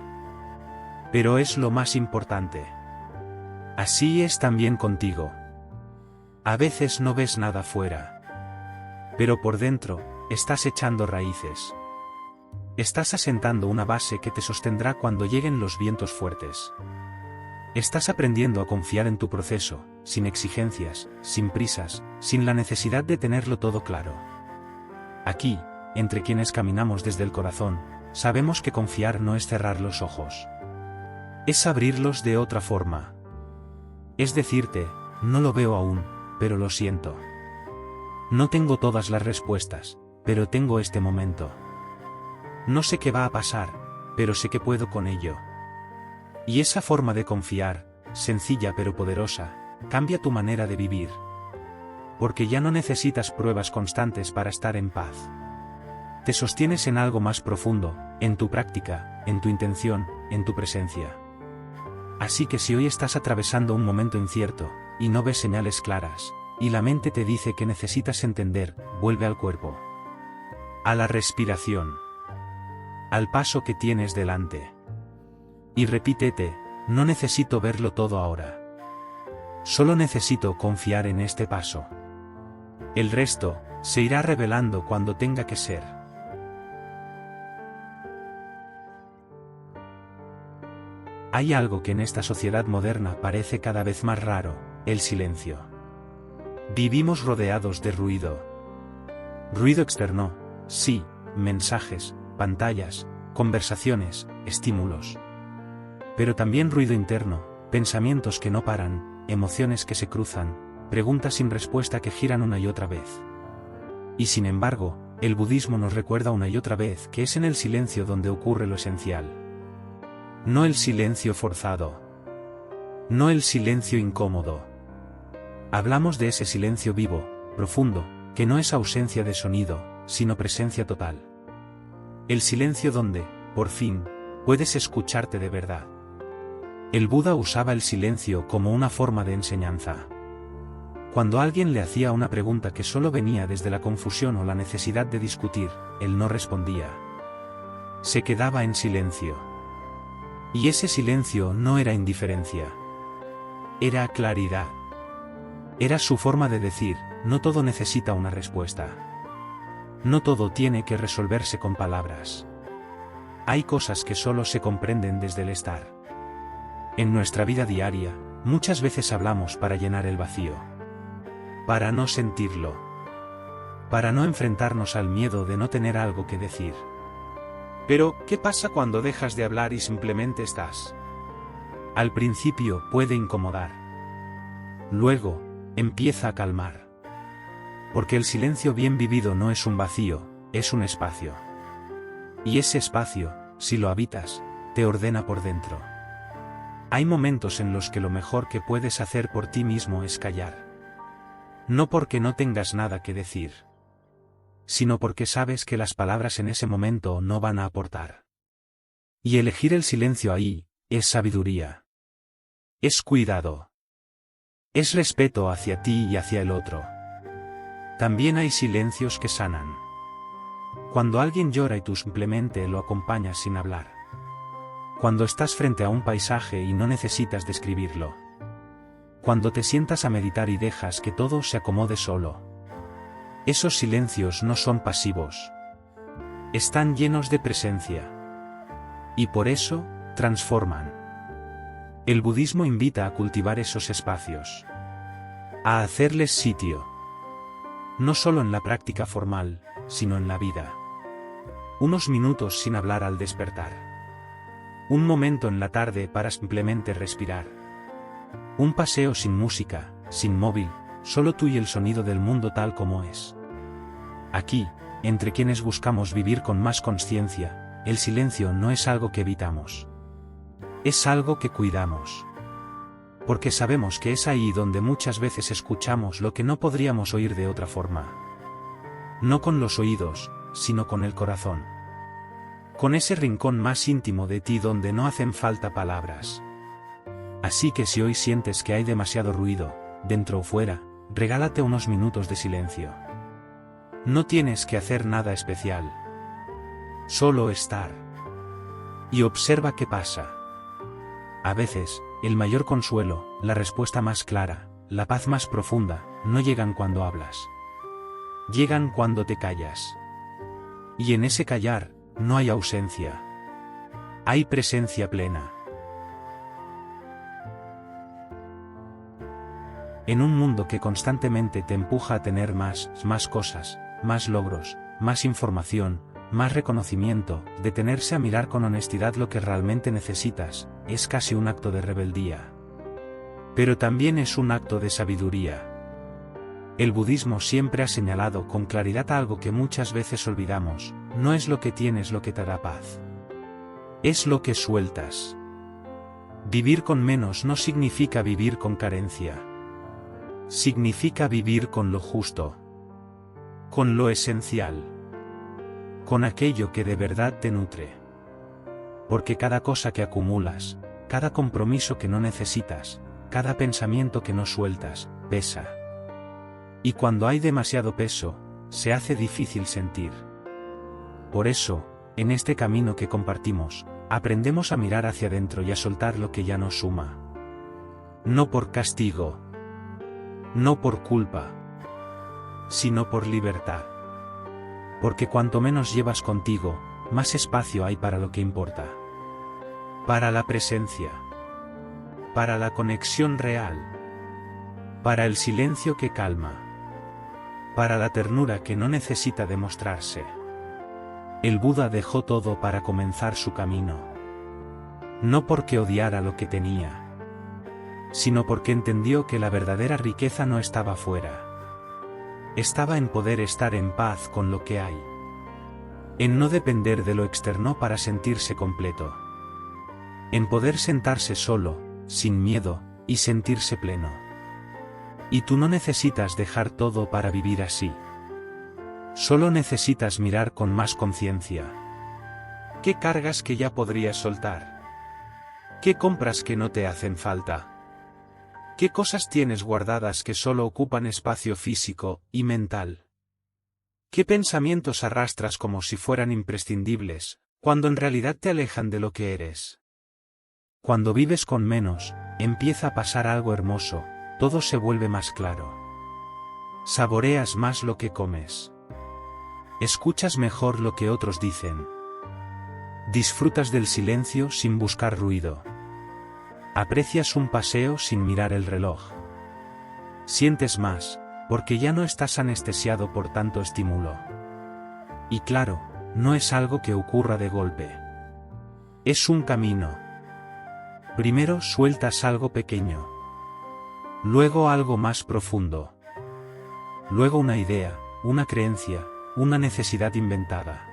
Pero es lo más importante. Así es también contigo. A veces no ves nada fuera. Pero por dentro, estás echando raíces. Estás asentando una base que te sostendrá cuando lleguen los vientos fuertes. Estás aprendiendo a confiar en tu proceso, sin exigencias, sin prisas, sin la necesidad de tenerlo todo claro. Aquí, entre quienes caminamos desde el corazón, sabemos que confiar no es cerrar los ojos. Es abrirlos de otra forma. Es decirte, no lo veo aún, pero lo siento. No tengo todas las respuestas, pero tengo este momento. No sé qué va a pasar, pero sé que puedo con ello. Y esa forma de confiar, sencilla pero poderosa, cambia tu manera de vivir. Porque ya no necesitas pruebas constantes para estar en paz. Te sostienes en algo más profundo, en tu práctica, en tu intención, en tu presencia. Así que si hoy estás atravesando un momento incierto, y no ves señales claras, y la mente te dice que necesitas entender, vuelve al cuerpo. A la respiración. Al paso que tienes delante. Y repítete, no necesito verlo todo ahora. Solo necesito confiar en este paso. El resto, se irá revelando cuando tenga que ser. Hay algo que en esta sociedad moderna parece cada vez más raro, el silencio. Vivimos rodeados de ruido. Ruido externo, sí, mensajes, pantallas, conversaciones, estímulos. Pero también ruido interno, pensamientos que no paran, emociones que se cruzan, preguntas sin respuesta que giran una y otra vez. Y sin embargo, el budismo nos recuerda una y otra vez que es en el silencio donde ocurre lo esencial. No el silencio forzado. No el silencio incómodo. Hablamos de ese silencio vivo, profundo, que no es ausencia de sonido, sino presencia total. El silencio donde, por fin, puedes escucharte de verdad. El Buda usaba el silencio como una forma de enseñanza. Cuando alguien le hacía una pregunta que solo venía desde la confusión o la necesidad de discutir, él no respondía. Se quedaba en silencio. Y ese silencio no era indiferencia. Era claridad. Era su forma de decir, no todo necesita una respuesta. No todo tiene que resolverse con palabras. Hay cosas que solo se comprenden desde el estar. En nuestra vida diaria, muchas veces hablamos para llenar el vacío. Para no sentirlo. Para no enfrentarnos al miedo de no tener algo que decir. Pero, ¿qué pasa cuando dejas de hablar y simplemente estás? Al principio puede incomodar. Luego, empieza a calmar. Porque el silencio bien vivido no es un vacío, es un espacio. Y ese espacio, si lo habitas, te ordena por dentro. Hay momentos en los que lo mejor que puedes hacer por ti mismo es callar. No porque no tengas nada que decir, sino porque sabes que las palabras en ese momento no van a aportar. Y elegir el silencio ahí, es sabiduría. Es cuidado. Es respeto hacia ti y hacia el otro. También hay silencios que sanan. Cuando alguien llora y tú simplemente lo acompañas sin hablar. Cuando estás frente a un paisaje y no necesitas describirlo. Cuando te sientas a meditar y dejas que todo se acomode solo. Esos silencios no son pasivos. Están llenos de presencia. Y por eso, transforman. El budismo invita a cultivar esos espacios. A hacerles sitio. No solo en la práctica formal, sino en la vida. Unos minutos sin hablar al despertar. Un momento en la tarde para simplemente respirar. Un paseo sin música, sin móvil, solo tú y el sonido del mundo tal como es. Aquí, entre quienes buscamos vivir con más conciencia, el silencio no es algo que evitamos. Es algo que cuidamos. Porque sabemos que es ahí donde muchas veces escuchamos lo que no podríamos oír de otra forma. No con los oídos, sino con el corazón. Con ese rincón más íntimo de ti donde no hacen falta palabras. Así que si hoy sientes que hay demasiado ruido, dentro o fuera, regálate unos minutos de silencio. No tienes que hacer nada especial. Solo estar. Y observa qué pasa. A veces, el mayor consuelo, la respuesta más clara, la paz más profunda, no llegan cuando hablas. Llegan cuando te callas. Y en ese callar, no hay ausencia. Hay presencia plena. En un mundo que constantemente te empuja a tener más cosas, más logros, más información, más reconocimiento, detenerse a mirar con honestidad lo que realmente necesitas, es casi un acto de rebeldía. Pero también es un acto de sabiduría. El budismo siempre ha señalado con claridad algo que muchas veces olvidamos: no es lo que tienes lo que te da paz. Es lo que sueltas. Vivir con menos no significa vivir con carencia. Significa vivir con lo justo. Con lo esencial. Con aquello que de verdad te nutre. Porque cada cosa que acumulas, cada compromiso que no necesitas, cada pensamiento que no sueltas, pesa. Y cuando hay demasiado peso, se hace difícil sentir. Por eso, en este camino que compartimos, aprendemos a mirar hacia adentro y a soltar lo que ya nos suma. No por castigo. No por culpa. Sino por libertad. Porque cuanto menos llevas contigo, más espacio hay para lo que importa. Para la presencia. Para la conexión real. Para el silencio que calma. Para la ternura que no necesita demostrarse. El Buda dejó todo para comenzar su camino. No porque odiara lo que tenía, sino porque entendió que la verdadera riqueza no estaba fuera. Estaba en poder estar en paz con lo que hay. En no depender de lo externo para sentirse completo. En poder sentarse solo, sin miedo, y sentirse pleno. Y tú no necesitas dejar todo para vivir así. Solo necesitas mirar con más conciencia. ¿Qué cargas que ya podrías soltar? ¿Qué compras que no te hacen falta? ¿Qué cosas tienes guardadas que solo ocupan espacio físico y mental? ¿Qué pensamientos arrastras como si fueran imprescindibles, cuando en realidad te alejan de lo que eres? Cuando vives con menos, empieza a pasar algo hermoso, todo se vuelve más claro. Saboreas más lo que comes. Escuchas mejor lo que otros dicen. Disfrutas del silencio sin buscar ruido. Aprecias un paseo sin mirar el reloj. Sientes más, porque ya no estás anestesiado por tanto estímulo. Y claro, no es algo que ocurra de golpe. Es un camino. Primero sueltas algo pequeño. Luego algo más profundo. Luego una idea, una creencia, una necesidad inventada.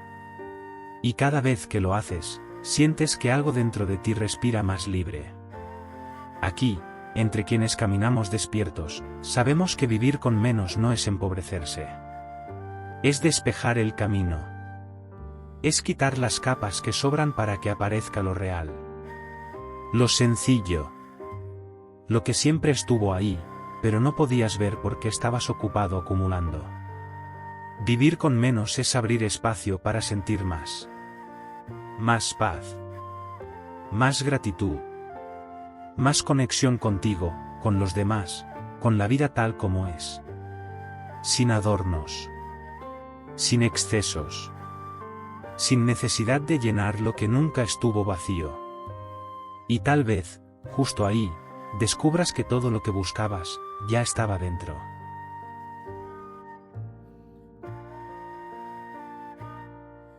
Y cada vez que lo haces, sientes que algo dentro de ti respira más libre. Aquí, entre quienes caminamos despiertos, sabemos que vivir con menos no es empobrecerse. Es despejar el camino. Es quitar las capas que sobran para que aparezca lo real. Lo sencillo. Lo que siempre estuvo ahí, pero no podías ver porque estabas ocupado acumulando. Vivir con menos es abrir espacio para sentir más. Más paz. Más gratitud. Más conexión contigo, con los demás, con la vida tal como es. Sin adornos. Sin excesos. Sin necesidad de llenar lo que nunca estuvo vacío. Y tal vez, justo ahí, descubras que todo lo que buscabas, ya estaba dentro.